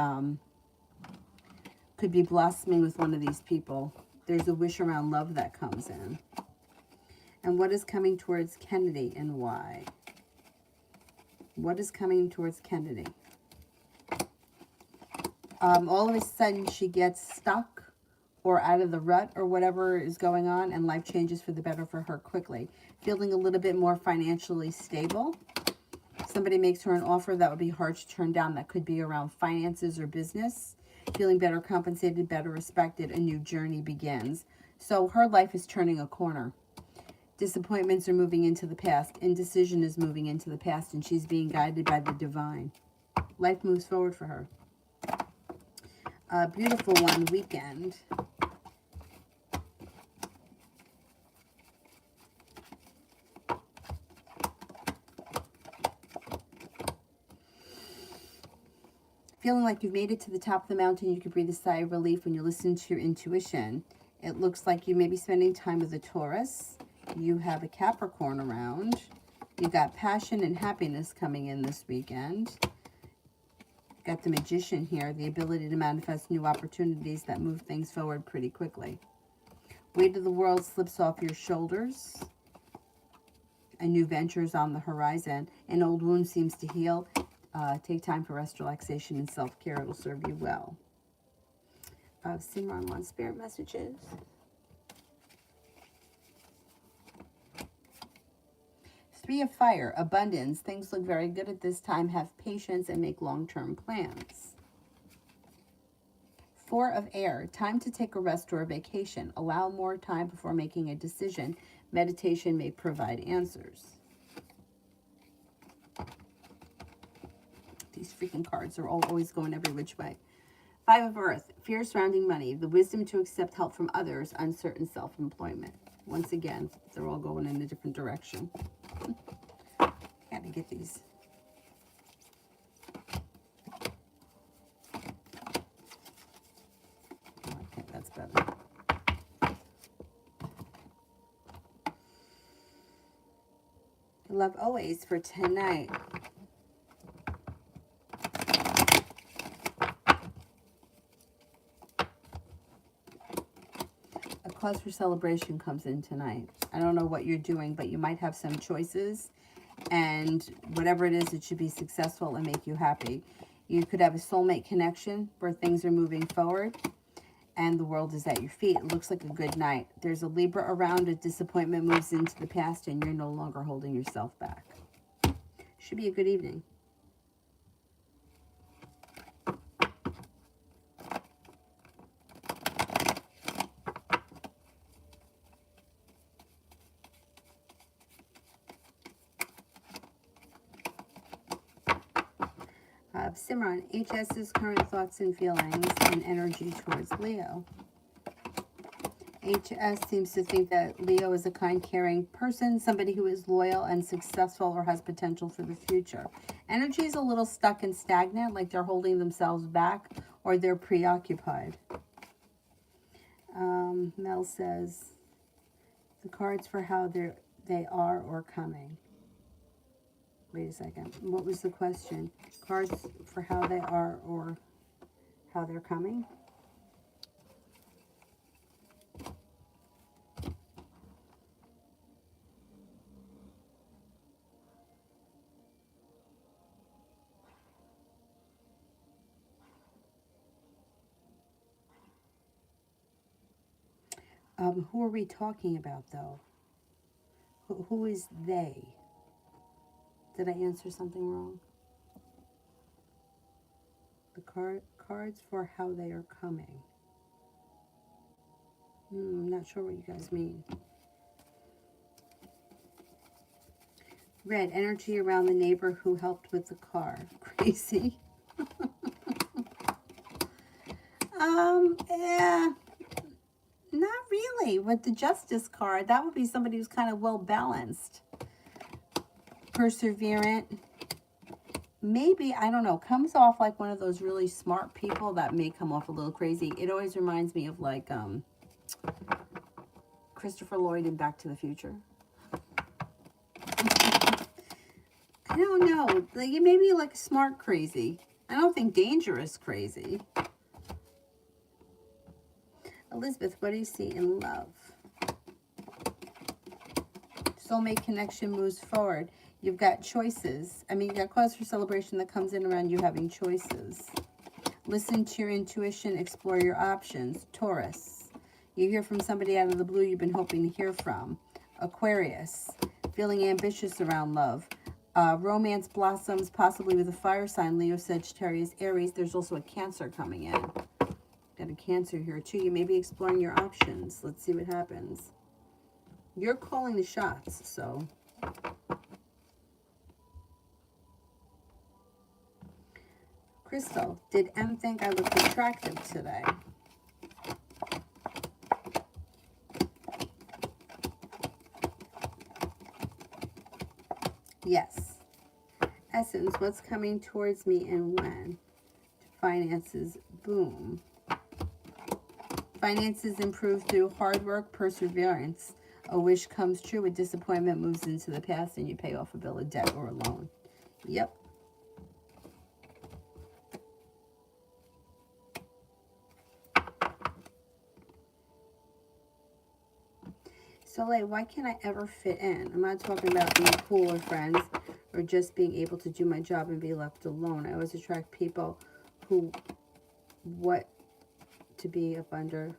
blossoming with one of these people. There's a wish around love that comes in. And what is coming towards Kennedy and why? What is coming towards Kennedy? All of a sudden she gets stuck or out of the rut or whatever is going on, and life changes for the better for her quickly. Feeling a little bit more financially stable. Somebody makes her an offer that would be hard to turn down. That could be around finances or business. Feeling better compensated, better respected. A new journey begins. So her life is turning a corner. Disappointments are moving into the past. Indecision is moving into the past, and she's being guided by the divine. Life moves forward for her. A beautiful one weekend. Feeling like you've made it to the top of the mountain, you can breathe a sigh of relief when you listen to your intuition. It looks like you may be spending time with a Taurus. You have a Capricorn around. You got passion and happiness coming in this weekend. Got the Magician here, the ability to manifest new opportunities that move things forward pretty quickly. Weight of the world slips off your shoulders. A new venture is on the horizon. An old wound seems to heal. Take time for rest, relaxation, and self-care. It will serve you well. Simran wants spirit messages. Three of Fire, abundance. Things look very good at this time. Have patience and make long-term plans. Four of Air, time to take a rest or a vacation. Allow more time before making a decision. Meditation may provide answers. These freaking cards are always going every which way. Five of Earth, fear surrounding money. The wisdom to accept help from others. Uncertain self-employment. Once again, they're all going in a different direction. Gotta get these. Okay, that's better. Love always for tonight. A cause for celebration comes in tonight. I don't know what you're doing, but you might have some choices. And whatever it is, it should be successful and make you happy. You could have a soulmate connection where things are moving forward and the world is at your feet. It looks like a good night. There's a Libra around. A disappointment moves into the past and you're no longer holding yourself back. Should be a good evening. Simran, HS's current thoughts and feelings and energy towards Leo. HS seems to think that Leo is a kind, caring person, somebody who is loyal and successful or has potential for the future. Energy is a little stuck and stagnant, like they're holding themselves back or they're preoccupied. Mel says, the cards for how they are or coming. Wait a second. What was the question? Cards for how they are or how they're coming? Who are we talking about, though? Who is they? Did I answer something wrong? The cards for how they are coming. I'm not sure what you guys mean. Red, energy around the neighbor who helped with the car. Crazy. Yeah. Not really. With the Justice card, that would be somebody who's kind of well balanced. Perseverant. Maybe, I don't know, comes off like one of those really smart people that may come off a little crazy. It always reminds me of like Christopher Lloyd in Back to the Future. I don't know. Like, maybe like smart crazy. I don't think dangerous crazy. Elizabeth, what do you see in love? Soulmate connection moves forward. You've got choices. I mean, you got cause for celebration that comes in around you having choices. Listen to your intuition. Explore your options. Taurus. You hear from somebody out of the blue you've been hoping to hear from. Aquarius. Feeling ambitious around love. Romance blossoms, possibly with a fire sign. Leo, Sagittarius, Aries. There's also a Cancer coming in. Got a Cancer here too. You may be exploring your options. Let's see what happens. You're calling the shots, so... Crystal, did M think I looked attractive today? Yes. Essence, what's coming towards me and when? Finances, boom. Finances improve through hard work, perseverance. A wish comes true, a disappointment moves into the past, and you pay off a bill of debt or a loan. Yep. Soleil, why can't I ever fit in? I'm not talking about being cool with friends or just being able to do my job and be left alone. I always attract people who want to be up under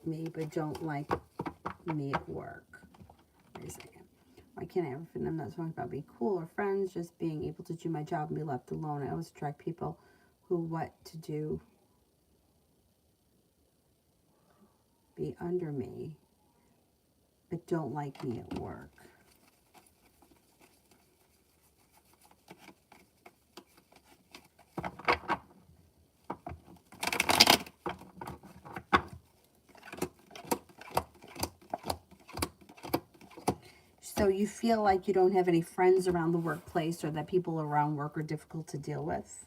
me but don't like me at work. Wait a second. Why can't I ever fit in? I'm not talking about being cool or friends, just being able to do my job and be left alone. I always attract people who want to be under me but don't like me at work. So you feel like you don't have any friends around the workplace or that people around work are difficult to deal with?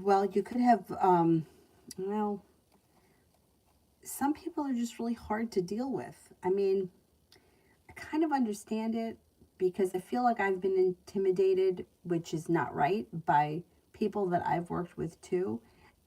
Well, you could have, well, some people are just really hard to deal with. I mean, I kind of understand it because I feel like I've been intimidated, which is not right, by people that I've worked with too.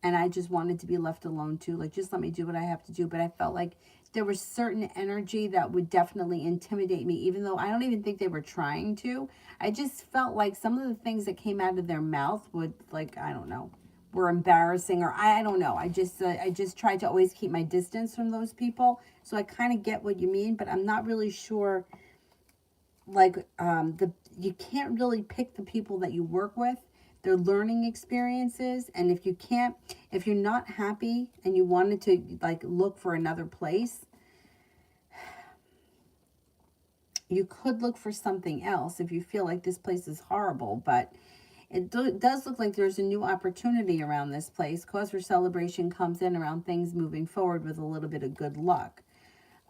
And I just wanted to be left alone too. Like, just let me do what I have to do. But I felt like there was certain energy that would definitely intimidate me, even though I don't even think they were trying to. I just felt like some of the things that came out of their mouth would, like, I don't know, were embarrassing, or I don't know. I just tried to always keep my distance from those people. So I kind of get what you mean, but I'm not really sure. Like, you can't really pick the people that you work with. They're learning experiences, and if you're not happy and you wanted to like look for another place, You could look for something else if you feel like this place is horrible, but it does look like there's a new opportunity around this place. Cause for celebration comes in around things moving forward with a little bit of good luck.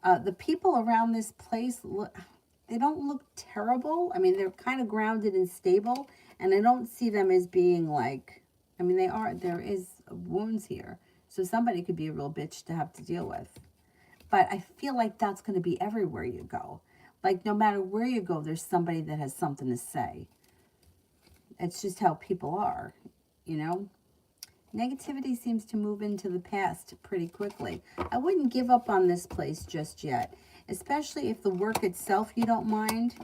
The people around this place, they don't look terrible. I mean, they're kind of grounded and stable, and I don't see them as being like, I mean, there is wounds here. So somebody could be a real bitch to have to deal with. But I feel like that's going to be everywhere you go. Like, no matter where you go, there's somebody that has something to say. It's just how people are, you know? Negativity seems to move into the past pretty quickly. I wouldn't give up on this place just yet, especially if the work itself you don't mind.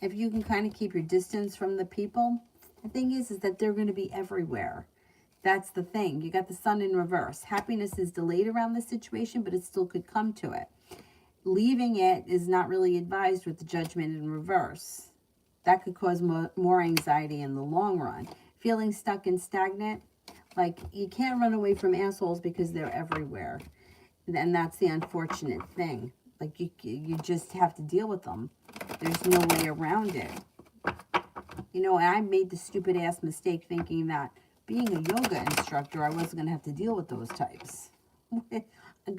If you can kind of keep your distance from the people. The thing is that they're going to be everywhere. That's the thing. You got the sun in reverse. Happiness is delayed around this situation, but it still could come to it. Leaving it is not really advised with the judgment in reverse. That could cause more anxiety in the long run. Feeling stuck and stagnant, like you can't run away from assholes because they're everywhere. And that's the unfortunate thing. Like you just have to deal with them. There's no way around it. You know, I made the stupid ass mistake thinking that being a yoga instructor, I wasn't going to have to deal with those types.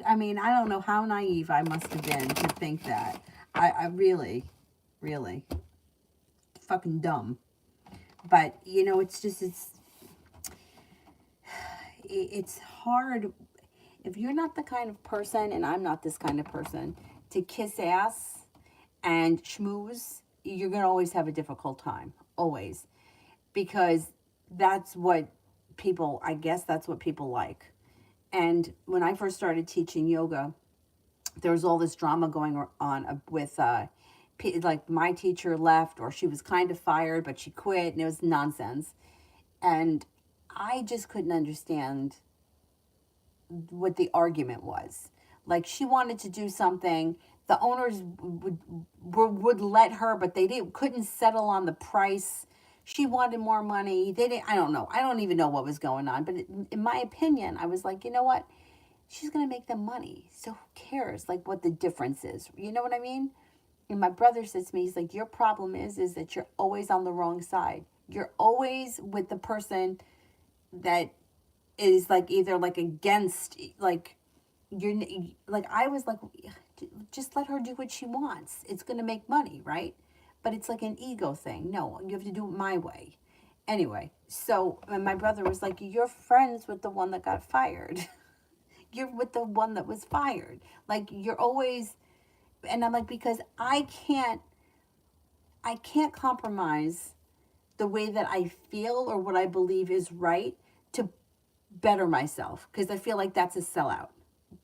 I mean, I don't know how naive I must have been to think that. I really, really fucking dumb. But, you know, it's just, it's hard. If you're not the kind of person, and I'm not this kind of person, to kiss ass and schmooze, you're going to always have a difficult time. Always. Because that's what people, I guess that's what people like. And when I first started teaching yoga, there was all this drama going on with, like my teacher left, or she was kind of fired, but she quit, and it was nonsense. And I just couldn't understand what the argument was. Like, she wanted to do something, the owners would let her, but they couldn't settle on the price. She wanted more money. They didn't. I don't know. I don't even know what was going on. But in my opinion, I was like, you know what? She's gonna make them money. So who cares? Like, what the difference is? You know what I mean? And my brother says to me, he's like, your problem is that you're always on the wrong side. You're always with the person that is like either like against, like you're like, I was like, just let her do what she wants. It's gonna make money, right? But it's like an ego thing. No, you have to do it my way. Anyway, so my brother was like, you're friends with the one that got fired. You're with the one that was fired. Like, you're always, and I'm like, because I can't compromise the way that I feel or what I believe is right to better myself, because I feel like that's a sellout.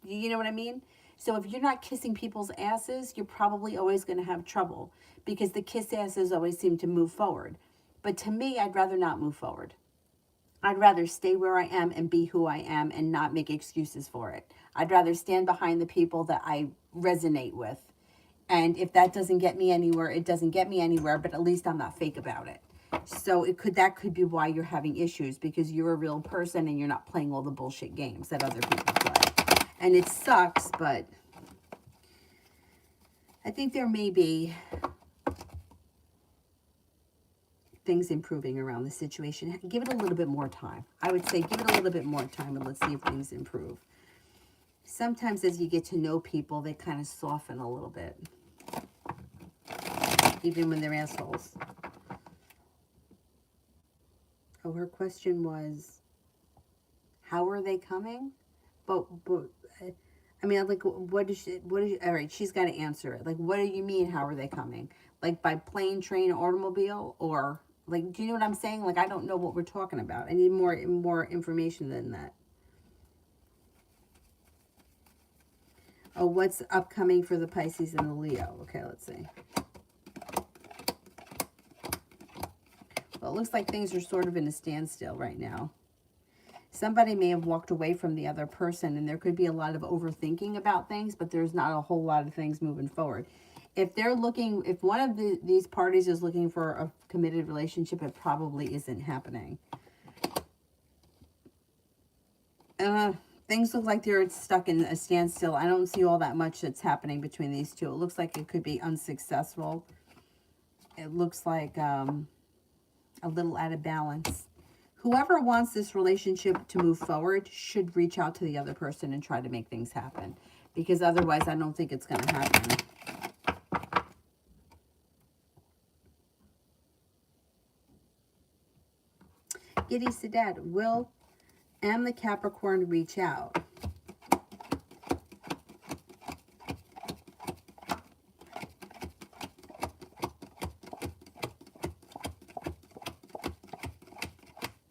You know what I mean? So if you're not kissing people's asses, you're probably always going to have trouble, because the kiss asses always seem to move forward. But to me, I'd rather not move forward. I'd rather stay where I am and be who I am and not make excuses for it. I'd rather stand behind the people that I resonate with. And if that doesn't get me anywhere, it doesn't get me anywhere, but at least I'm not fake about it. So that could be why you're having issues, because you're a real person and you're not playing all the bullshit games that other people play. And it sucks, but I think there may be things improving around the situation. Give it a little bit more time. I would say give it a little bit more time and let's see if things improve. Sometimes as you get to know people, they kind of soften a little bit, even when they're assholes. Oh, her question was, how are they coming? But I mean, like, what is all right, she's got to answer it. Like, what do you mean, how are they coming? Like, by plane, train, automobile, or, like, do you know what I'm saying? Like, I don't know what we're talking about. I need more information than that. Oh, what's upcoming for the Pisces and the Leo? Okay, let's see. Well, it looks like things are sort of in a standstill right now. Somebody may have walked away from the other person, and there could be a lot of overthinking about things, but there's not a whole lot of things moving forward. If one of these parties is looking for a committed relationship, it probably isn't happening. Things look like they're stuck in a standstill. I don't see all that much that's happening between these two. It looks like it could be unsuccessful. It looks like a little out of balance. Whoever wants this relationship to move forward should reach out to the other person and try to make things happen. Because otherwise, I don't think it's going to happen. Giddy Sadat, will and the Capricorn reach out?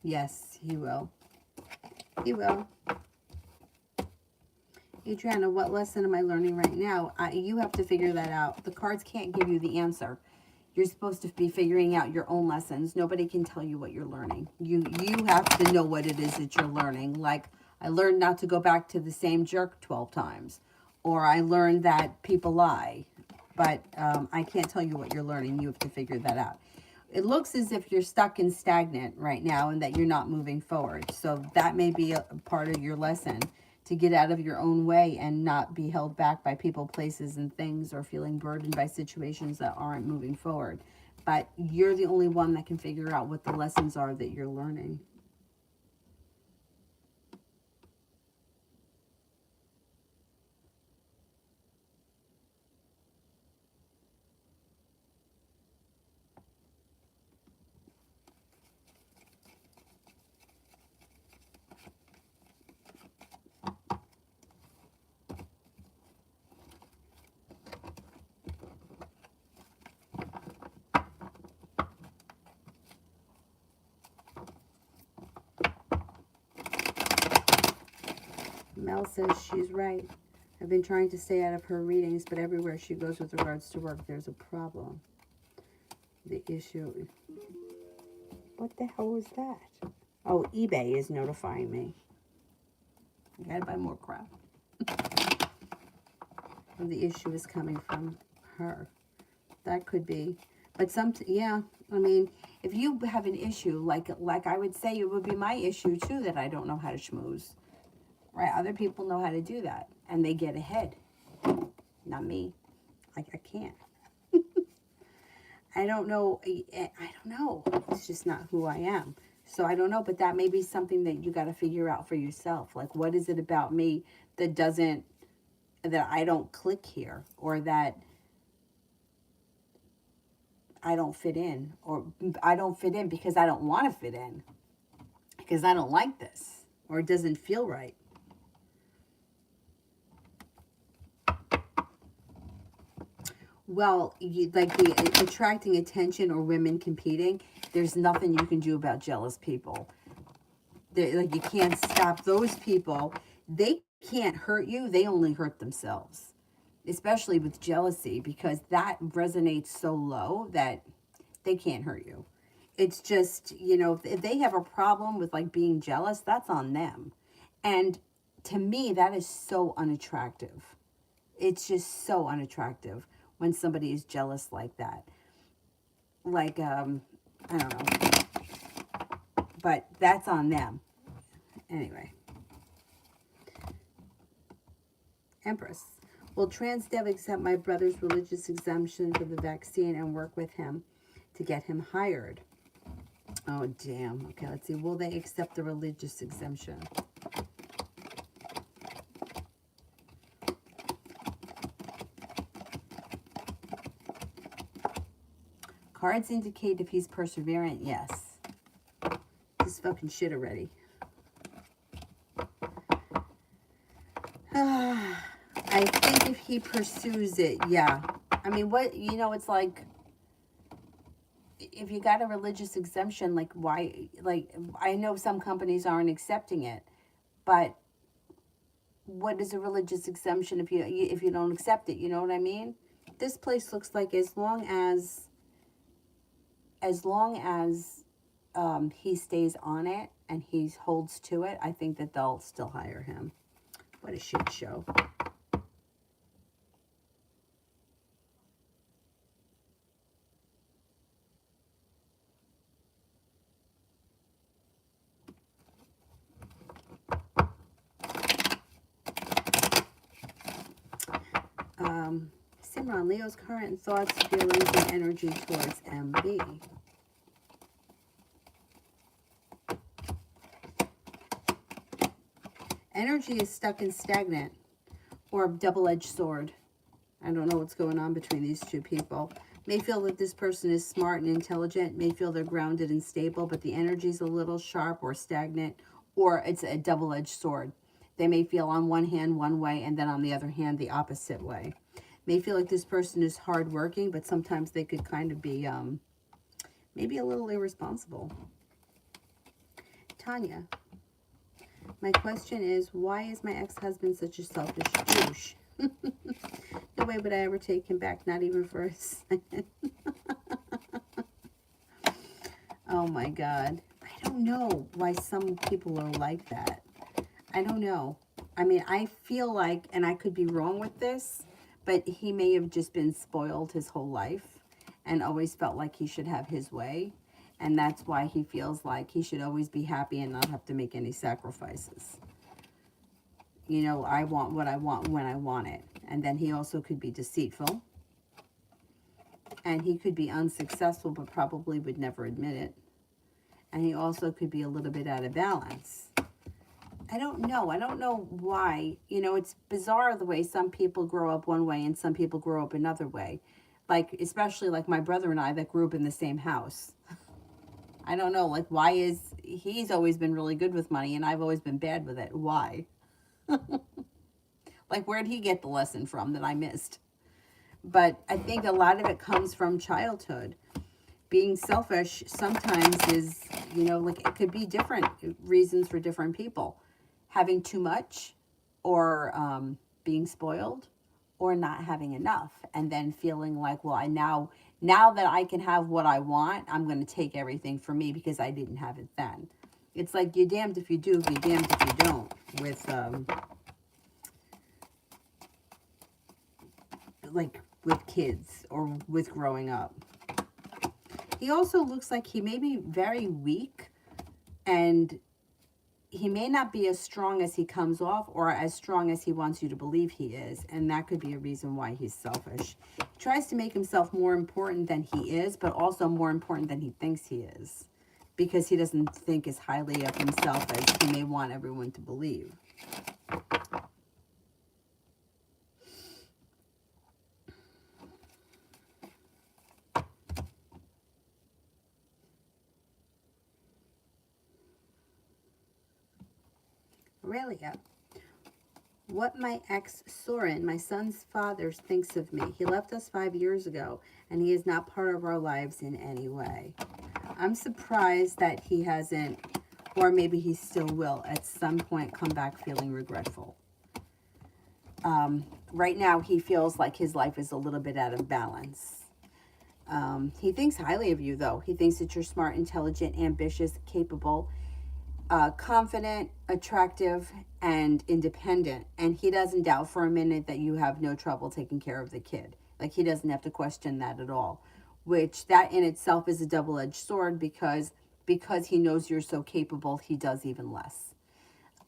Yes, he will. He will. Adriana, what lesson am I learning right now? You have to figure that out. The cards can't give you the answer. You're supposed to be figuring out your own lessons. Nobody can tell you what you're learning. You have to know what it is that you're learning. Like, I learned not to go back to the same jerk 12 times. Or I learned that people lie. But I can't tell you what you're learning. You have to figure that out. It looks as if you're stuck and stagnant right now and that you're not moving forward. So that may be a part of your lesson, to get out of your own way and not be held back by people, places, and things, or feeling burdened by situations that aren't moving forward. But you're the only one that can figure out what the lessons are that you're learning. Mel says she's right. I've been trying to stay out of her readings, but everywhere she goes with regards to work, there's a problem. The issue... What the hell was that? Oh, eBay is notifying me. I gotta buy more crap. And the issue is coming from her. That could be. But yeah, I mean, if you have an issue, like I would say it would be my issue too, that I don't know how to schmooze. Right? Other people know how to do that, and they get ahead. Not me. Like, I can't. I don't know. It's just not who I am. So I don't know, but that may be something that you got to figure out for yourself. Like, what is it about me that I don't click here, or that I don't fit in, or I don't fit in because I don't want to fit in, because I don't like this, or it doesn't feel right. Well, like the attracting attention or women competing, there's nothing you can do about jealous people. Like, you can't stop those people. They can't hurt you. They only hurt themselves, especially with jealousy, because that resonates so low that they can't hurt you. It's just, if they have a problem with like being jealous, that's on them. And to me, that is so unattractive. It's just so unattractive when somebody is jealous like that. Like, I don't know. But that's on them. Anyway. Empress. Will Transdev accept my brother's religious exemption for the vaccine and work with him to get him hired? Oh, damn. Okay, let's see. Will they accept the religious exemption? Cards indicate if he's perseverant, yes. This fucking shit already. I think if he pursues it, yeah. I mean, it's like, if you got a religious exemption, like, why, like, I know some companies aren't accepting it, but what is a religious exemption if you don't accept it, you know what I mean? This place looks like as long as he stays on it and he holds to it, I think that they'll still hire him. What a shit show. Simran, Leo's current thoughts, feelings, and energy towards MB. Energy is stuck and stagnant, or a double-edged sword. I don't know what's going on between these two people. May feel that this person is smart and intelligent, may feel they're grounded and stable, but the energy is a little sharp or stagnant, or it's a double-edged sword. They may feel on one hand one way, and then on the other hand the opposite way. May feel like this person is hardworking, but sometimes they could kind of be maybe a little irresponsible. Tanya, my question is, why is my ex-husband such a selfish douche? No way would I ever take him back, not even for a second. Oh my God. I don't know why some people are like that. I don't know. I mean, I feel like, and I could be wrong with this, but he may have just been spoiled his whole life and always felt like he should have his way. And that's why he feels like he should always be happy and not have to make any sacrifices. You know, I want what I want when I want it. And then he also could be deceitful. And he could be unsuccessful, but probably would never admit it. And he also could be a little bit out of balance. I don't know. I don't know why. You know, it's bizarre the way some people grow up one way and some people grow up another way. Like, especially like my brother and I that grew up in the same house. I don't know, like, why is, he's always been really good with money and I've always been bad with it. Why? Like, where'd he get the lesson from that I missed? But I think a lot of it comes from childhood. Being selfish sometimes is, you know, like, it could be different reasons for different people. Having too much, or being spoiled, or not having enough. And then feeling like, well, now that I can have what I want, I'm going to take everything from me because I didn't have it then. It's like, you're damned if you do, you're damned if you don't, with kids or with growing up. He also looks like he may be very weak, and he may not be as strong as he comes off or as strong as he wants you to believe he is. And that could be a reason why he's selfish. He tries to make himself more important than he is, but also more important than he thinks he is, because he doesn't think as highly of himself as he may want everyone to believe. Aurelia, what my ex Soren, my son's father, thinks of me. He left us 5 years ago, and he is not part of our lives in any way. I'm surprised that he hasn't, or maybe he still will, at some point come back feeling regretful. Right now, he feels like his life is a little bit out of balance. He thinks highly of you, though. He thinks that you're smart, intelligent, ambitious, capable, confident, attractive, and independent. And he doesn't doubt for a minute that you have no trouble taking care of the kid. Like, he doesn't have to question that at all. Which, that in itself is a double-edged sword, because he knows you're so capable, he does even less.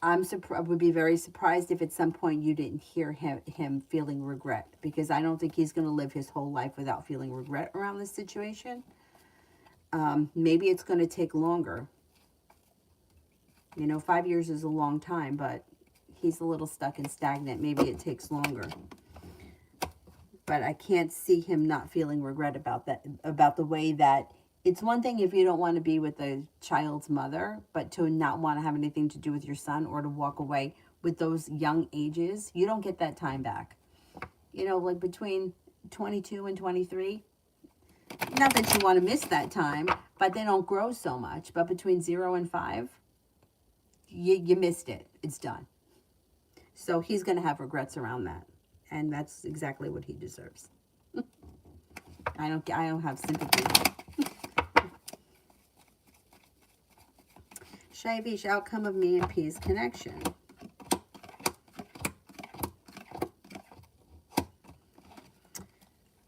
I would be very surprised if at some point you didn't hear him feeling regret, because I don't think he's going to live his whole life without feeling regret around this situation. Maybe it's going to take longer. You know, 5 years is a long time, but he's a little stuck and stagnant. Maybe it takes longer. But I can't see him not feeling regret about that, about the way that, it's one thing if you don't want to be with a child's mother, but to not want to have anything to do with your son, or to walk away with those young ages, you don't get that time back. You know, like between 22 and 23, not that you want to miss that time, but they don't grow so much. But between 0 and 5, you missed it. It's done. So he's going to have regrets around that. And that's exactly what he deserves. I don't have sympathy. Shaivish, outcome of me and P's connection.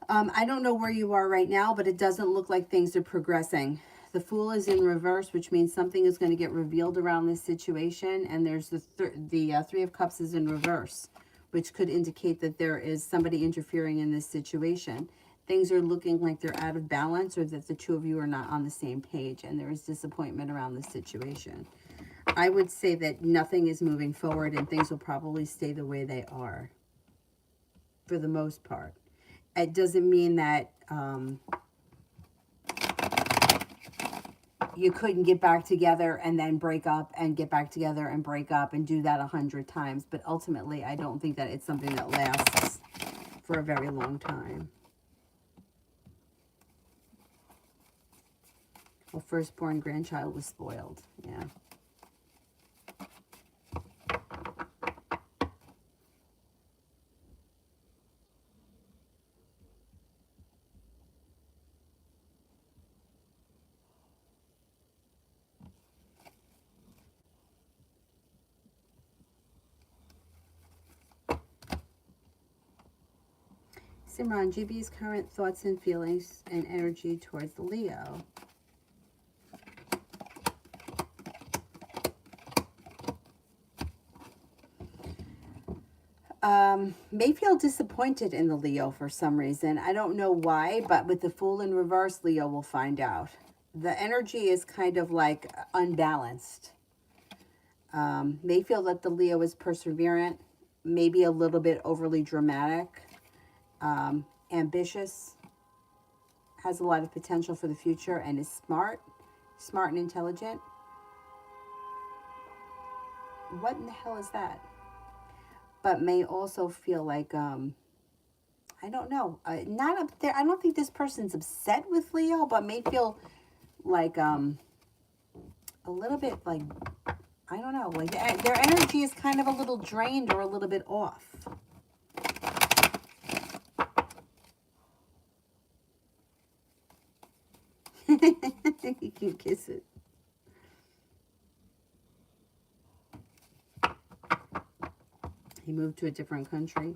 I don't know where you are right now, but it doesn't look like things are progressing. The Fool is in reverse, which means something is going to get revealed around this situation. And there's the Three of Cups is in reverse, which could indicate that there is somebody interfering in this situation. Things are looking like they're out of balance, or that the two of you are not on the same page, and there is disappointment around the situation. I would say that nothing is moving forward, and things will probably stay the way they are for the most part. It doesn't mean that you couldn't get back together and then break up and get back together and break up and do that 100 times. But ultimately, I don't think that it's something that lasts for a very long time. Well, firstborn grandchild was spoiled. Yeah. Simran, GB's current thoughts and feelings and energy towards Leo. May feel disappointed in the Leo for some reason. I don't know why, but with the Fool in reverse, Leo will find out. The energy is kind of like unbalanced. May feel that the Leo is perseverant, maybe a little bit overly dramatic, ambitious, has a lot of potential for the future, and is smart and intelligent. What in the hell is that? But may also feel like, I don't know, not up there. I don't think this person's upset with Leo, but may feel like a little bit like, I don't know, like their energy is kind of a little drained or a little bit off. You can kiss it. He moved to a different country.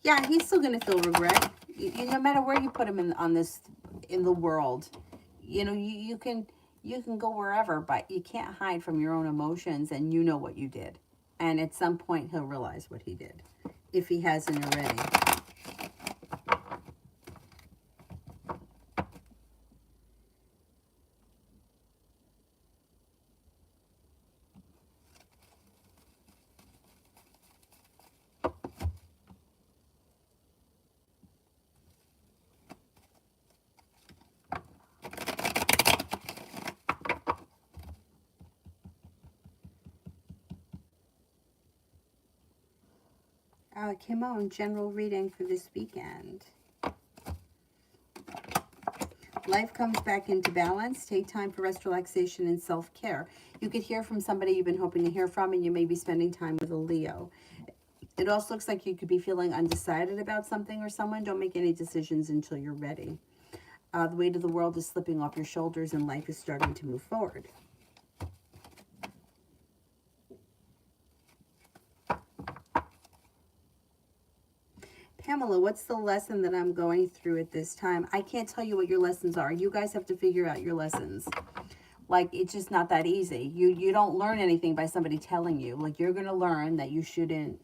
Yeah, he's still gonna feel regret. No matter where you put him in the world, you can go wherever, but you can't hide from your own emotions, and you know what you did. And at some point, he'll realize what he did, if he hasn't already. Kimon, general reading for this weekend. Life comes back into balance. Take time for rest, relaxation, and self-care. You could hear from somebody you've been hoping to hear from, and you may be spending time with a Leo. It also looks like you could be feeling undecided about something or someone. Don't make any decisions until you're ready. The weight of the world is slipping off your shoulders, and life is starting to move forward. Pamela, what's the lesson that I'm going through at this time? I can't tell you what your lessons are. You guys have to figure out your lessons. Like, it's just not that easy. You don't learn anything by somebody telling you. Like, you're going to learn that you shouldn't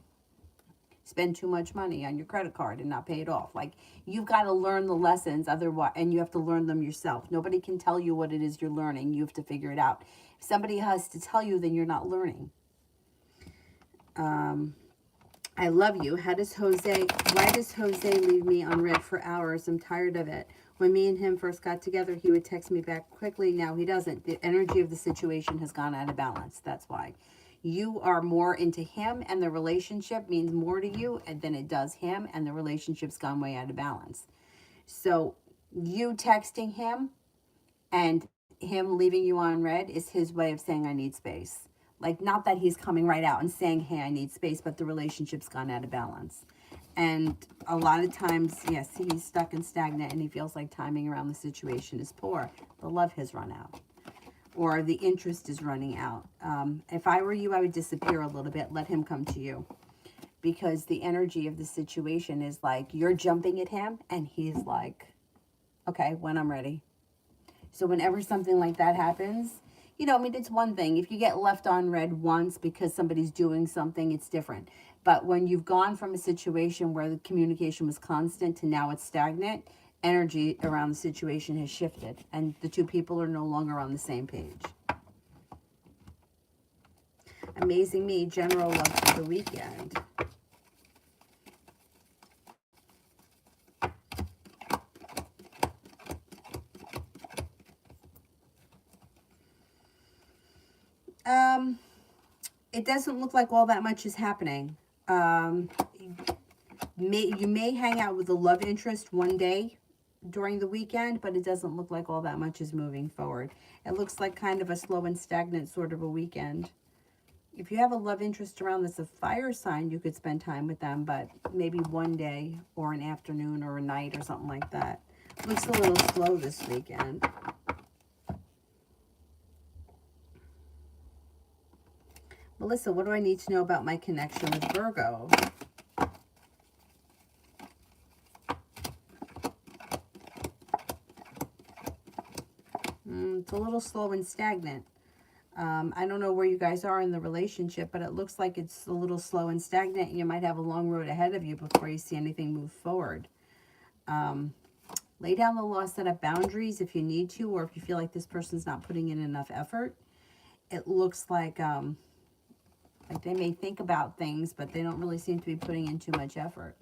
spend too much money on your credit card and not pay it off. Like, you've got to learn the lessons, otherwise, and you have to learn them yourself. Nobody can tell you what it is you're learning. You have to figure it out. If somebody has to tell you, then you're not learning. I love you. Why does Jose leave me on red for hours? I'm tired of it. When me and him first got together, he would text me back quickly. Now he doesn't. The energy of the situation has gone out of balance. That's why. You are more into him, and the relationship means more to you than it does him, and the relationship's gone way out of balance. So you texting him and him leaving you on red is his way of saying, I need space. Like, not that he's coming right out and saying, hey, I need space, but the relationship's gone out of balance. And a lot of times, yes, he's stuck and stagnant, and he feels like timing around the situation is poor. The love has run out, or the interest is running out. If I were you, I would disappear a little bit, let him come to you. Because the energy of the situation is like, you're jumping at him, and he's like, okay, when I'm ready. So whenever something like that happens, it's one thing. If you get left on red once because somebody's doing something, it's different. But when you've gone from a situation where the communication was constant to now it's stagnant, energy around the situation has shifted and the two people are no longer on the same page. Amazing Me, general love for the weekend. It doesn't look like all that much is happening. You may hang out with a love interest one day during the weekend, but it doesn't look like all that much is moving forward. It looks like kind of a slow and stagnant sort of a weekend. If you have a love interest around that's a fire sign, you could spend time with them, but maybe one day or an afternoon or a night or something like that. Looks a little slow this weekend. Melissa, what do I need to know about my connection with Virgo? It's a little slow and stagnant. I don't know where you guys are in the relationship, but it looks like it's a little slow and stagnant. You might have a long road ahead of you before you see anything move forward. Lay down the law, set up boundaries if you need to, or if you feel like this person's not putting in enough effort. It looks like they may think about things, but they don't really seem to be putting in too much effort.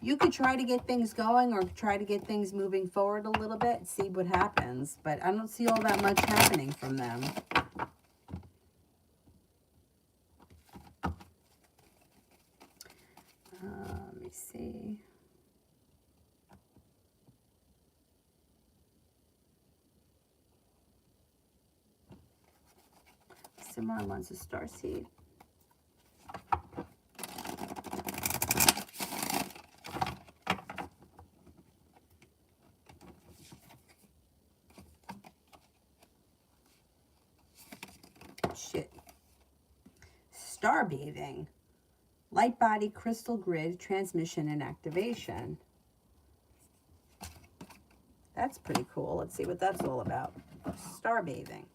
You could try to get things going or try to get things moving forward a little bit, see what happens. But I don't see all that much happening from them. Let me see. Simran wants a star seed. Shit. Star bathing. Light body crystal grid transmission and activation. That's pretty cool. Let's see what that's all about. Star bathing.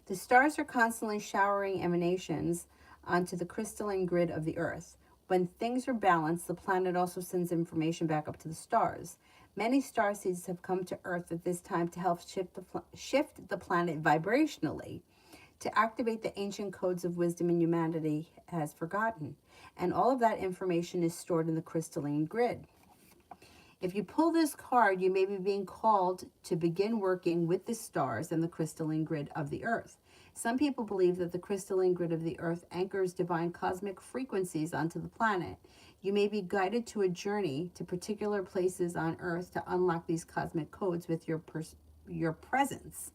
The stars are constantly showering emanations onto the crystalline grid of the Earth. When things are balanced, the planet also sends information back up to the stars. Many star seeds have come to Earth at this time to help shift the planet vibrationally, to activate the ancient codes of wisdom and humanity has forgotten. And all of that information is stored in the crystalline grid. If you pull this card, you may be being called to begin working with the stars and the crystalline grid of the Earth. Some people believe that the crystalline grid of the Earth anchors divine cosmic frequencies onto the planet. You may be guided to a journey to particular places on Earth to unlock these cosmic codes with your presence.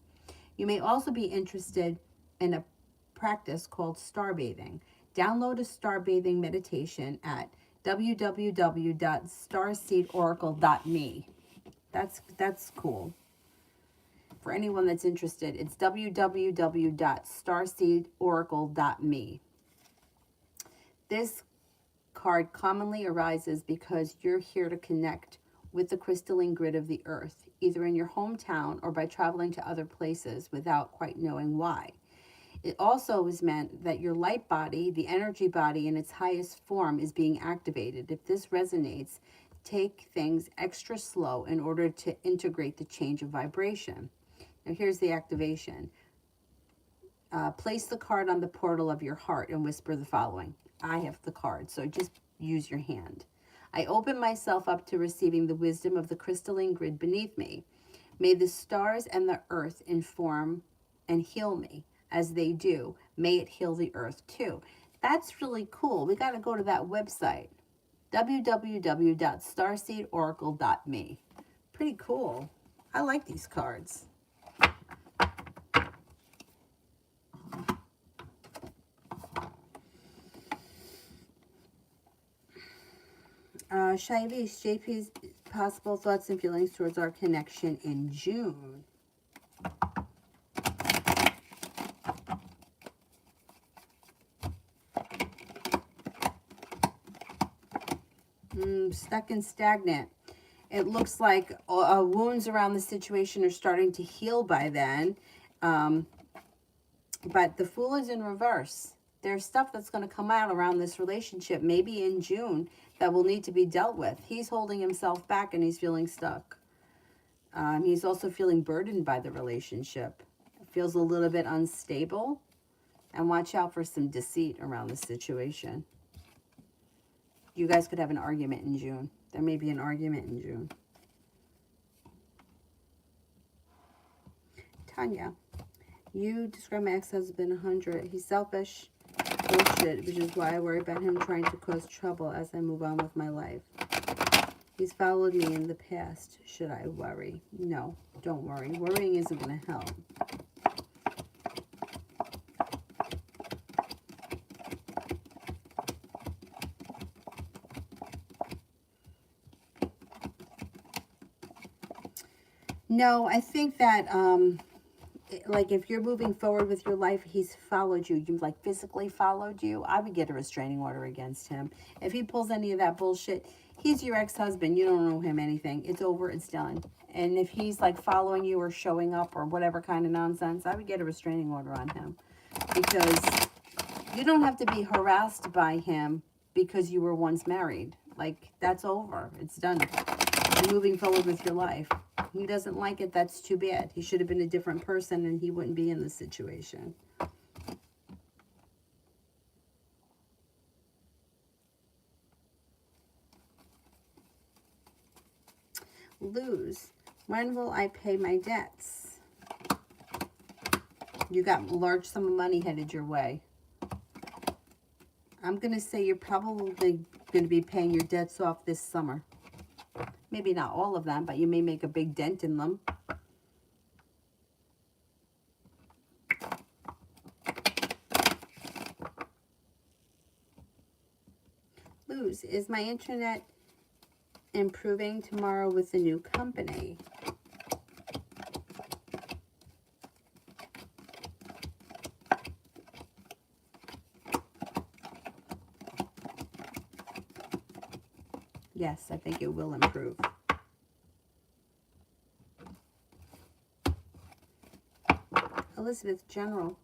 You may also be interested in a practice called star bathing. Download a star bathing meditation at www.starseedoracle.me. That's cool. For anyone that's interested, it's www.starseedoracle.me. This card commonly arises because you're here to connect with the crystalline grid of the Earth, either in your hometown or by traveling to other places without quite knowing why. It also is meant that your light body, the energy body in its highest form, is being activated. If this resonates, take things extra slow in order to integrate the change of vibration. Now here's the activation. Place the card on the portal of your heart and whisper the following. I have the card, so just use your hand. I open myself up to receiving the wisdom of the crystalline grid beneath me. May the stars and the earth inform and heal me. As they do, may it heal the earth too. That's really cool. We got to go to that website, www.starseedoracle.me. Pretty cool. I like these cards. Shaivish, JP's possible thoughts and feelings towards our connection in June. Stuck and stagnant. It looks like wounds around the situation are starting to heal by then. But the Fool is in reverse. There's stuff that's going to come out around this relationship, maybe in June, that will need to be dealt with. He's holding himself back and he's feeling stuck. He's also feeling burdened by the relationship. Feels a little bit unstable. And watch out for some deceit around the situation. You guys could have an argument in June. There may be an argument in June. Tanya, you describe my ex-husband 100. He's selfish, bullshit, which is why I worry about him trying to cause trouble as I move on with my life. He's followed me in the past. Should I worry? No, don't worry. Worrying isn't going to help. No, I think that, like, if you're moving forward with your life, he's followed you, like, physically followed you, I would get a restraining order against him. If he pulls any of that bullshit, he's your ex-husband. You don't owe him anything. It's over. It's done. And if he's, like, following you or showing up or whatever kind of nonsense, I would get a restraining order on him. Because you don't have to be harassed by him because you were once married. Like, that's over. It's done. You're moving forward with your life. He doesn't like it, that's too bad. He should have been a different person and he wouldn't be in this situation. Lose. When will I pay my debts? You got a large sum of money headed your way. I'm going to say you're probably going to be paying your debts off this summer. Maybe not all of them, but you may make a big dent in them. Lose. Is my internet improving tomorrow with the new company? Yes, I think it will improve. Elizabeth, General.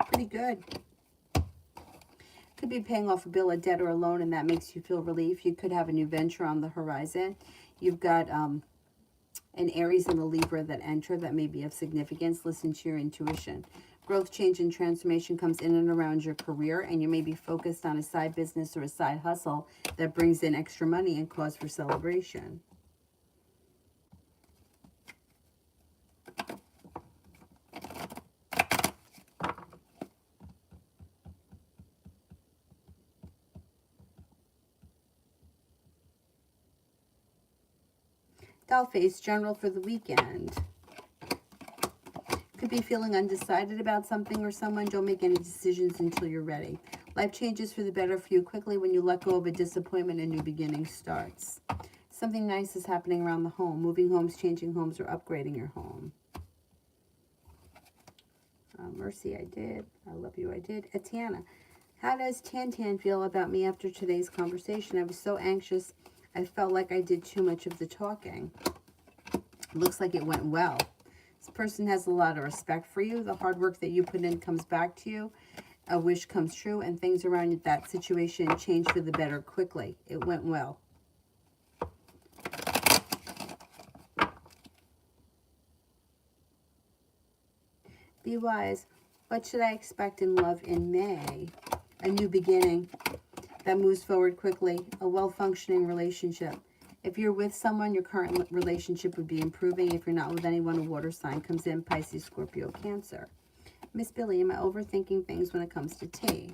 Pretty good. Could be paying off a bill, a debt, or a loan, and that makes you feel relief. You could have a new venture on the horizon. You've got an Aries and a Libra that enter that may be of significance. Listen to your intuition. Growth, change, and transformation comes in and around your career, and you may be focused on a side business or a side hustle that brings in extra money and cause for celebration. Dollface, General for the weekend. Could be feeling undecided about something or someone. Don't make any decisions until you're ready. Life changes for the better for you quickly when you let go of a disappointment and new beginning starts. Something nice is happening around the home. Moving homes, changing homes, or upgrading your home. Mercy, I did. I love you, I did. Etiana, how does Tan feel about me after today's conversation? I was so anxious. I felt like I did too much of the talking. Looks like it went well. This person has a lot of respect for you. The hard work that you put in comes back to you. A wish comes true, and things around that situation change for the better quickly. It went well. Be wise. What should I expect in love in May? A new beginning that moves forward quickly. A well-functioning relationship. If you're with someone, your current relationship would be improving. If you're not with anyone, a water sign comes in. Pisces, Scorpio, Cancer. Miss Billy, am I overthinking things when it comes to tea?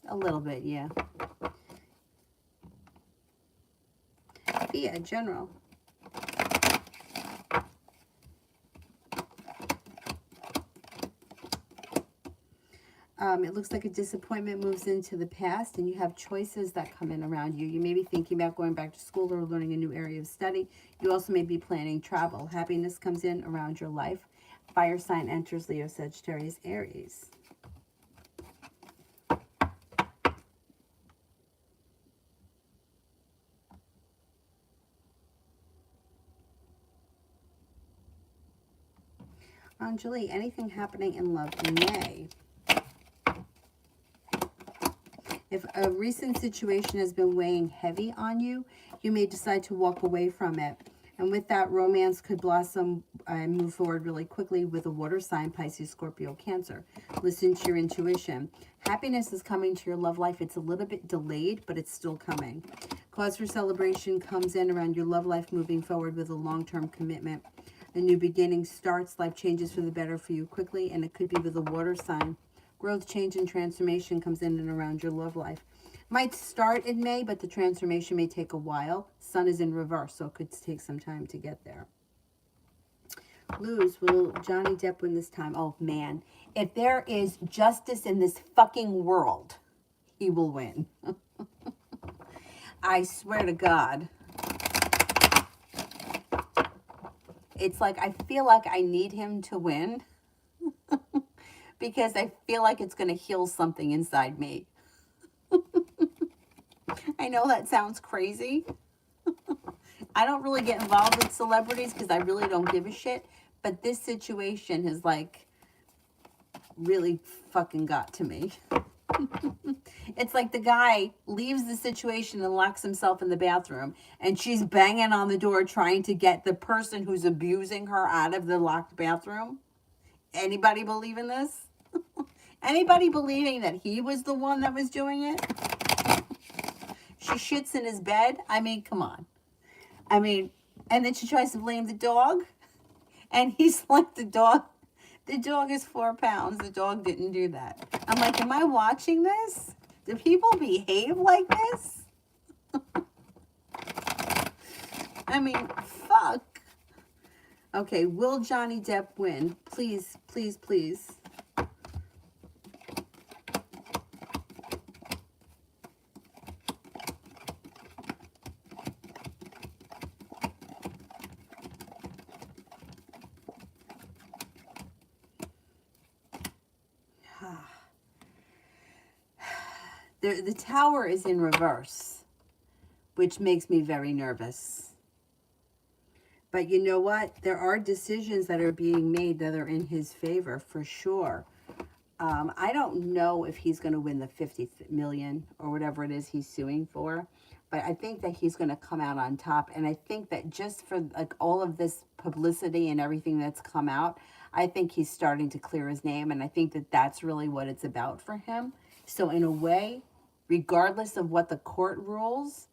A little bit, yeah. Thea, General. It looks like a disappointment moves into the past, and you have choices that come in around you. You may be thinking about going back to school or learning a new area of study. You also may be planning travel. Happiness comes in around your life. Fire sign enters Leo, Sagittarius, Aries. Anjali, anything happening in love in May? If a recent situation has been weighing heavy on you, you may decide to walk away from it. And with that, romance could blossom and move forward really quickly with a water sign, Pisces, Scorpio, Cancer. Listen to your intuition. Happiness is coming to your love life. It's a little bit delayed, but it's still coming. Cause for celebration comes in around your love life moving forward with a long-term commitment. A new beginning starts. Life changes for the better for you quickly, and it could be with a water sign. Growth, change, and transformation comes in and around your love life. Might start in May, but the transformation may take a while. Sun is in reverse, so it could take some time to get there. Lose. Will Johnny Depp win this time? Oh, man. If there is justice in this fucking world, he will win. I swear to God. It's like I feel like I need him to win because I feel like it's going to heal something inside me. I know that sounds crazy. I don't really get involved with celebrities because I really don't give a shit. But this situation has like really fucking got to me. It's like the guy leaves the situation and locks himself in the bathroom, and she's banging on the door trying to get the person who's abusing her out of the locked bathroom. Anybody believe in this? Anybody believing that he was the one that was doing it? She shits in his bed. I mean, come on. I mean, and then she tries to blame the dog, and he's like, the dog is 4 pounds. The dog didn't do that. I'm like, am I watching this? Do people behave like this? I mean, fuck. Okay, will Johnny Depp win? Please, please, please. The tower is in reverse, which makes me very nervous. But you know what? There are decisions that are being made that are in his favor, for sure. I don't know if he's going to win the 50 million or whatever it is he's suing for, but I think that he's going to come out on top. And I think that just for like all of this publicity and everything that's come out, I think he's starting to clear his name. And I think that that's really what it's about for him. So in a way, regardless of what the court rules,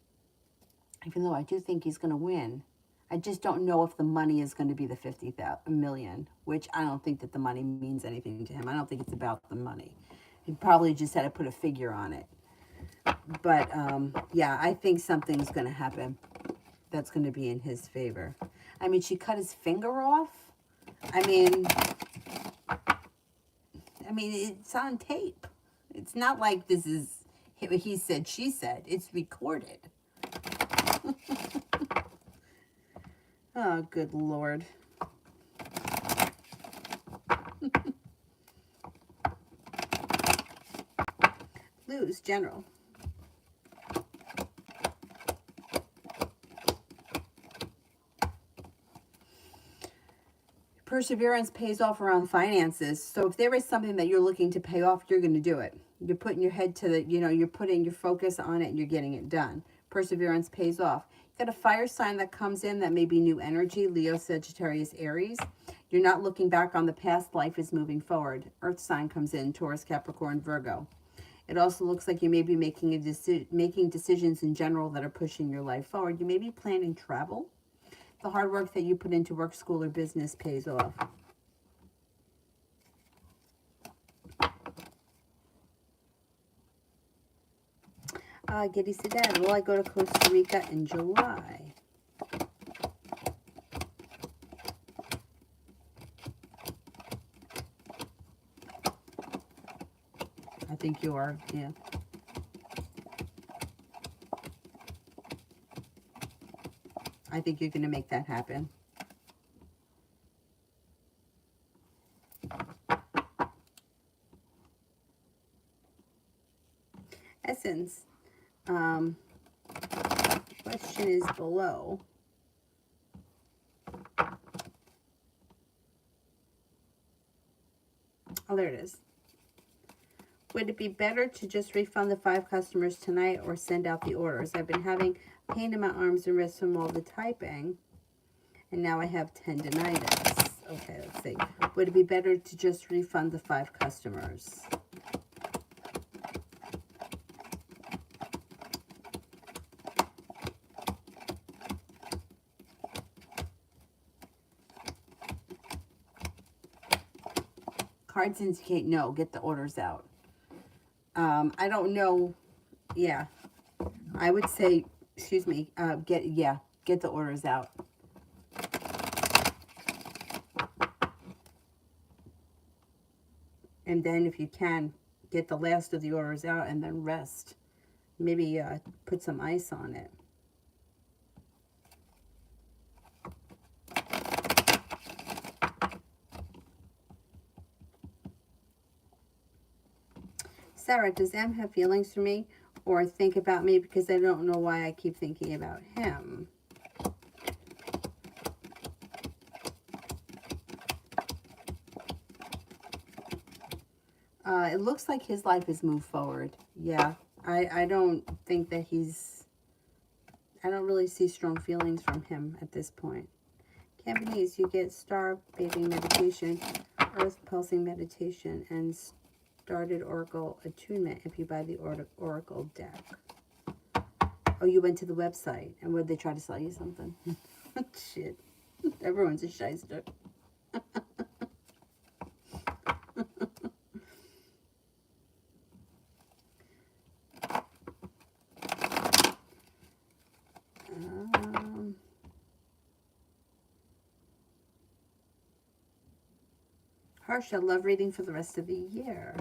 even though I do think he's going to win, I just don't know if the money is going to be the 50 million, which I don't think that the money means anything to him. I don't think it's about the money. He probably just had to put a figure on it. But yeah, I think something's going to happen that's going to be in his favor. I mean, she cut his finger off. I mean, it's on tape. It's not like this is he said, she said. It's recorded. Oh, good Lord. Lose, general. Perseverance pays off around finances. So if there is something that you're looking to pay off, you're going to do it. You're putting your head to the, you're putting your focus on it and you're getting it done. Perseverance pays off. You got a fire sign that comes in that may be new energy, Leo, Sagittarius, Aries. You're not looking back on the past. Life is moving forward. Earth sign comes in, Taurus, Capricorn, Virgo. It also looks like you may be making decisions in general that are pushing your life forward. You may be planning travel. The hard work that you put into work, school, or business pays off. Giddy Sedan, will I go to Costa Rica in July? I think you are, yeah. I think you're going to make that happen. Essence. Question is below. Oh, there it is. Would it be better to just refund the 5 customers tonight or send out the orders? I've been having pain in my arms and wrists from all the typing, and now I have tendinitis. Okay, let's see. Would it be better to just refund the 5 customers? Cards indicate no, get the orders out. I don't know. Yeah, I would say, excuse me, get the orders out. And then if you can, get the last of the orders out and then rest. Maybe put some ice on it. Sarah, does M have feelings for me or think about me because I don't know why I keep thinking about him? It looks like his life has moved forward. Yeah, I don't think that I don't really see strong feelings from him at this point. Cantonese, you get star bathing meditation, earth pulsing meditation, and started oracle attunement if you buy the oracle deck. Oh, you went to the website, and would they try to sell you something? Shit, everyone's a shyster. Harsha, love reading for the rest of the year.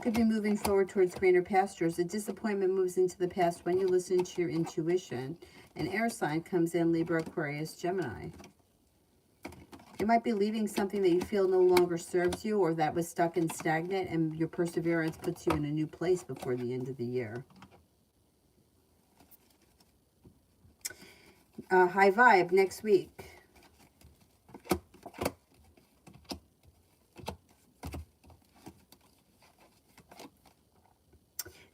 Could be moving forward towards greener pastures. A disappointment moves into the past when you listen to your intuition. An air sign comes in, Libra, Aquarius, Gemini. You might be leaving something that you feel no longer serves you or that was stuck and stagnant, and your perseverance puts you in a new place before the end of the year. High vibe next week.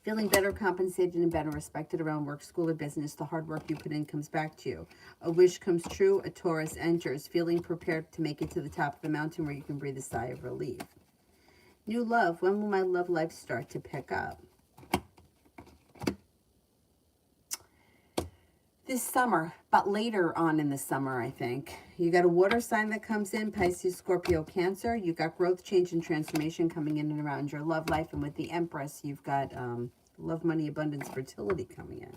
Feeling better compensated and better respected around work, school, or business. The hard work you put in comes back to you. A wish comes true. A Taurus enters. Feeling prepared to make it to the top of the mountain where you can breathe a sigh of relief. New love. When will my love life start to pick up? This summer, but later on in the summer, I think. You got a water sign that comes in, Pisces, Scorpio, Cancer. You've got growth, change, and transformation coming in and around your love life. And with the Empress, you've got love, money, abundance, fertility coming in.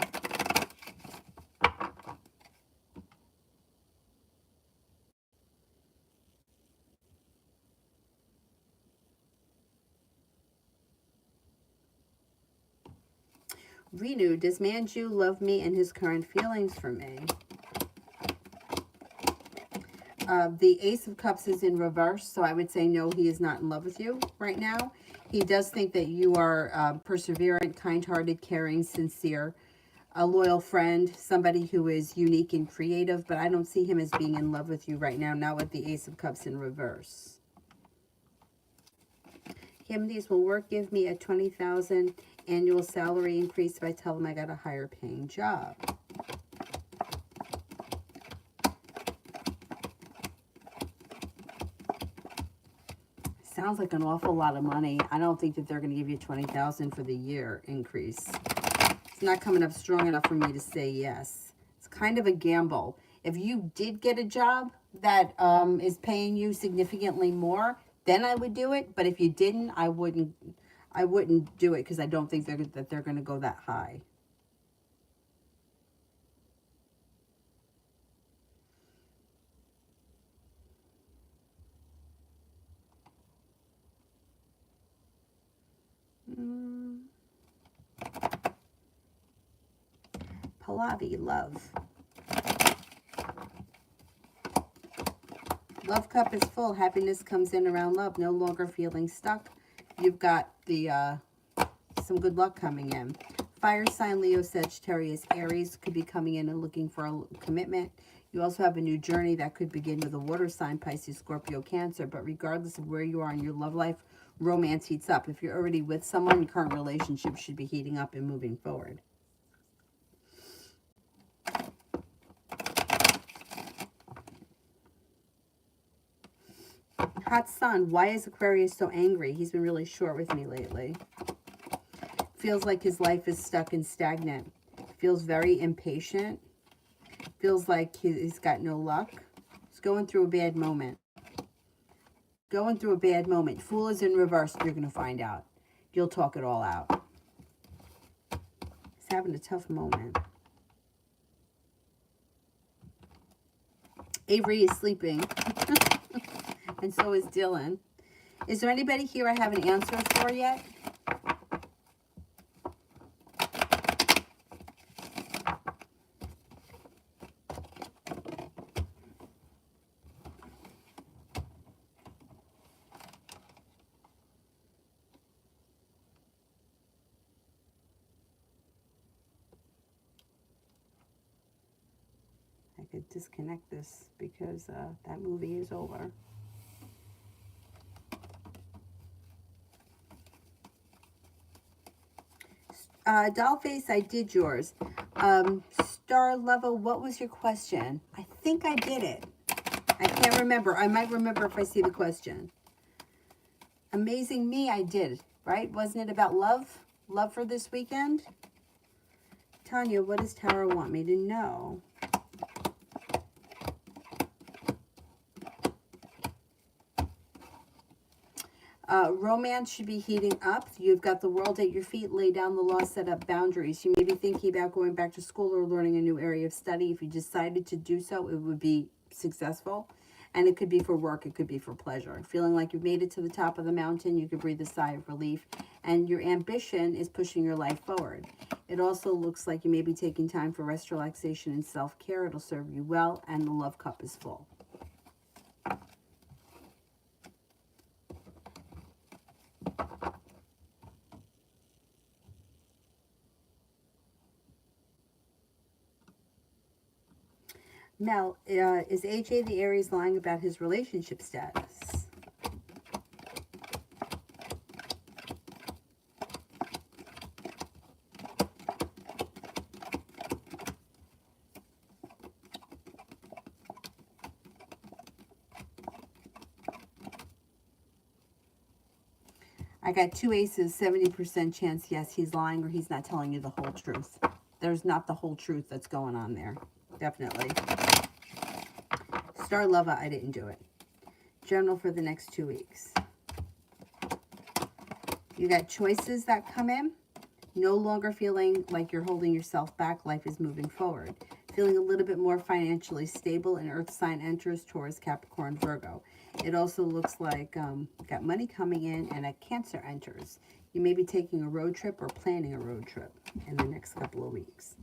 Renu, does Manju love me and his current feelings for me? The Ace of Cups is in reverse, so I would say no, he is not in love with you right now. He does think that you are perseverant, kind-hearted, caring, sincere, a loyal friend, somebody who is unique and creative, but I don't see him as being in love with you right now, not with the Ace of Cups in reverse. Himdies, will work give me a $20,000 annual salary increase if I tell them I got a higher paying job? Sounds like an awful lot of money. I don't think that they're going to give you $20,000 for the year increase. It's not coming up strong enough for me to say yes. It's kind of a gamble. If you did get a job that is paying you significantly more, then I would do it. But if you didn't, I wouldn't do it because I don't think that they're going to go that high. Pallavi, love. Love cup is full. Happiness comes in around love. No longer feeling stuck. You've got the some good luck coming in. Fire sign, Leo, Sagittarius, Aries could be coming in and looking for a commitment. You also have a new journey that could begin with a water sign, Pisces, Scorpio, Cancer. But regardless of where you are in your love life, romance heats up. If you're already with someone, your current relationship should be heating up and moving forward. Hot sun, why is Aquarius so angry? He's been really short with me lately. Feels like his life is stuck and stagnant. Feels very impatient. Feels like he's got no luck. He's going through a bad moment. Going through a bad moment. Fool is in reverse, you're going to find out. You'll talk it all out. He's having a tough moment. Avery is sleeping. And so is Dylan. Is there anybody here I haven't answered for yet? I could disconnect this because that movie is over. Dollface, I did yours. Star Level, what was your question? I think I did it. I can't remember. I might remember if I see the question. Amazing Me, I did, right? Wasn't it about love? Love for this weekend? Tanya, what does Tarot want me to know? Romance should be heating up. You've got the world at your feet. Lay down the law, set up boundaries. You may be thinking about going back to school or learning a new area of study. If you decided to do so, it would be successful. And it could be for work. It could be for pleasure. Feeling like you've made it to the top of the mountain, you could breathe a sigh of relief. And your ambition is pushing your life forward. It also looks like you may be taking time for rest, relaxation, and self-care. It'll serve you well. And the love cup is full. Mel, is AJ the Aries lying about his relationship status? I got two aces, 70% chance yes, he's lying or he's not telling you the whole truth. There's not the whole truth that's going on there. Definitely. Star Lover, I didn't do it. General for the next 2 weeks. You got choices that come in. No longer feeling like you're holding yourself back. Life is moving forward. Feeling a little bit more financially stable. An earth sign enters, Taurus, Capricorn, Virgo. It also looks like got money coming in and a Cancer enters. You may be taking a road trip or planning a road trip in the next couple of weeks.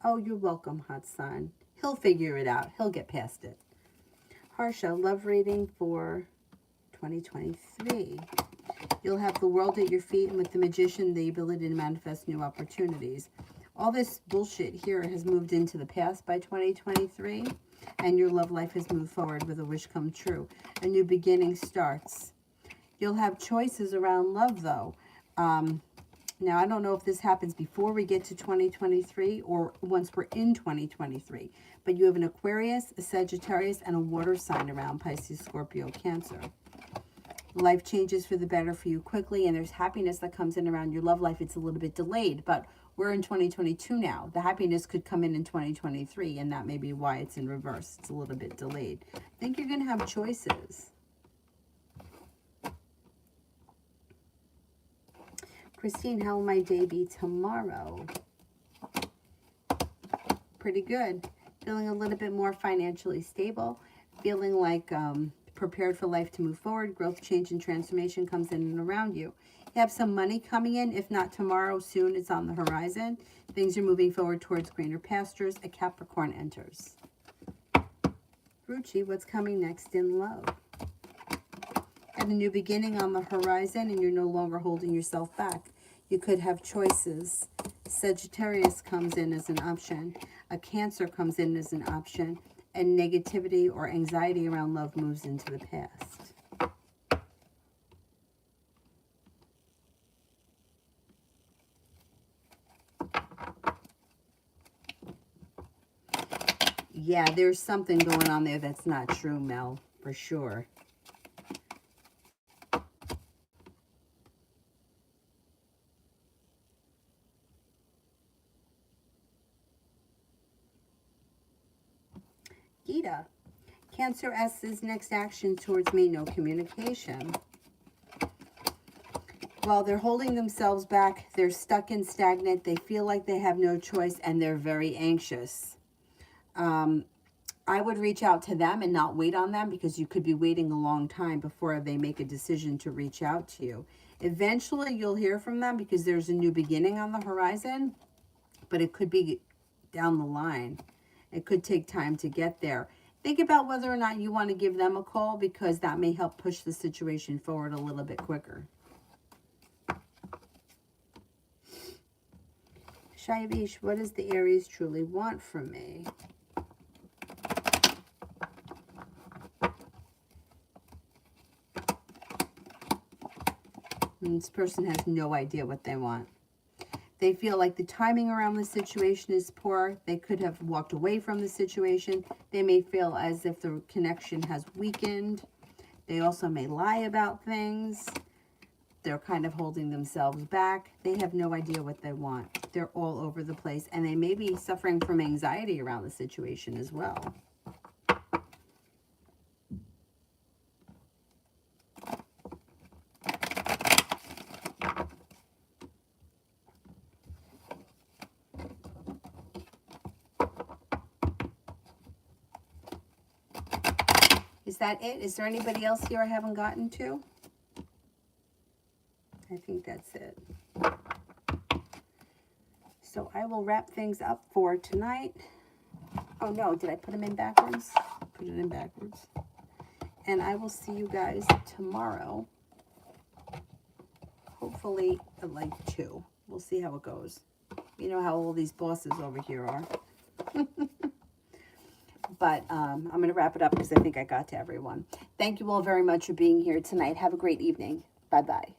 Oh, you're welcome, hot sun. He'll figure it out. He'll get past it. Harsha, love reading for 2023. You'll have the world at your feet, and with the Magician, the ability to manifest new opportunities. All this bullshit here has moved into the past by 2023, and your love life has moved forward with a wish come true. A new beginning starts. You'll have choices around love, though. Now, I don't know if this happens before we get to 2023 or once we're in 2023. But you have an Aquarius, a Sagittarius, and a water sign around, Pisces, Scorpio, Cancer. Life changes for the better for you quickly, and there's happiness that comes in around your love life. It's a little bit delayed, but we're in 2022 now. The happiness could come in 2023, and that may be why it's in reverse. It's a little bit delayed. I think you're going to have choices. Christine, how will my day be tomorrow? Pretty good. Feeling a little bit more financially stable. Feeling like prepared for life to move forward. Growth, change, and transformation comes in and around you. You have some money coming in. If not tomorrow, soon it's on the horizon. Things are moving forward towards greener pastures. A Capricorn enters. Ruchi, what's coming next in love? At a new beginning on the horizon, and you're no longer holding yourself back. You could have choices. Sagittarius comes in as an option. A Cancer comes in as an option. And negativity or anxiety around love moves into the past. Yeah, there's something going on there that's not true, Mel, for sure. Gita, Cancer S's next action towards me, no communication. Well, they're holding themselves back. They're stuck and stagnant. They feel like they have no choice, and they're very anxious. I would reach out to them and not wait on them, because you could be waiting a long time before they make a decision to reach out to you. Eventually, you'll hear from them because there's a new beginning on the horizon, but it could be down the line. It could take time to get there. Think about whether or not you want to give them a call, because that may help push the situation forward a little bit quicker. Shaivish, what does the Aries truly want from me? And this person has no idea what they want. They feel like the timing around the situation is poor. They could have walked away from the situation. They may feel as if the connection has weakened. They also may lie about things. They're kind of holding themselves back. They have no idea what they want. They're all over the place, and they may be suffering from anxiety around the situation as well. Is that it? Is there anybody else here I haven't gotten to? I think that's it. So I will wrap things up for tonight. Oh no, did I put them in backwards? Put it in backwards. And I will see you guys tomorrow. Hopefully at like 2. We'll see how it goes. You know how all these bosses over here are. But I'm going to wrap it up because I think I got to everyone. Thank you all very much for being here tonight. Have a great evening. Bye-bye.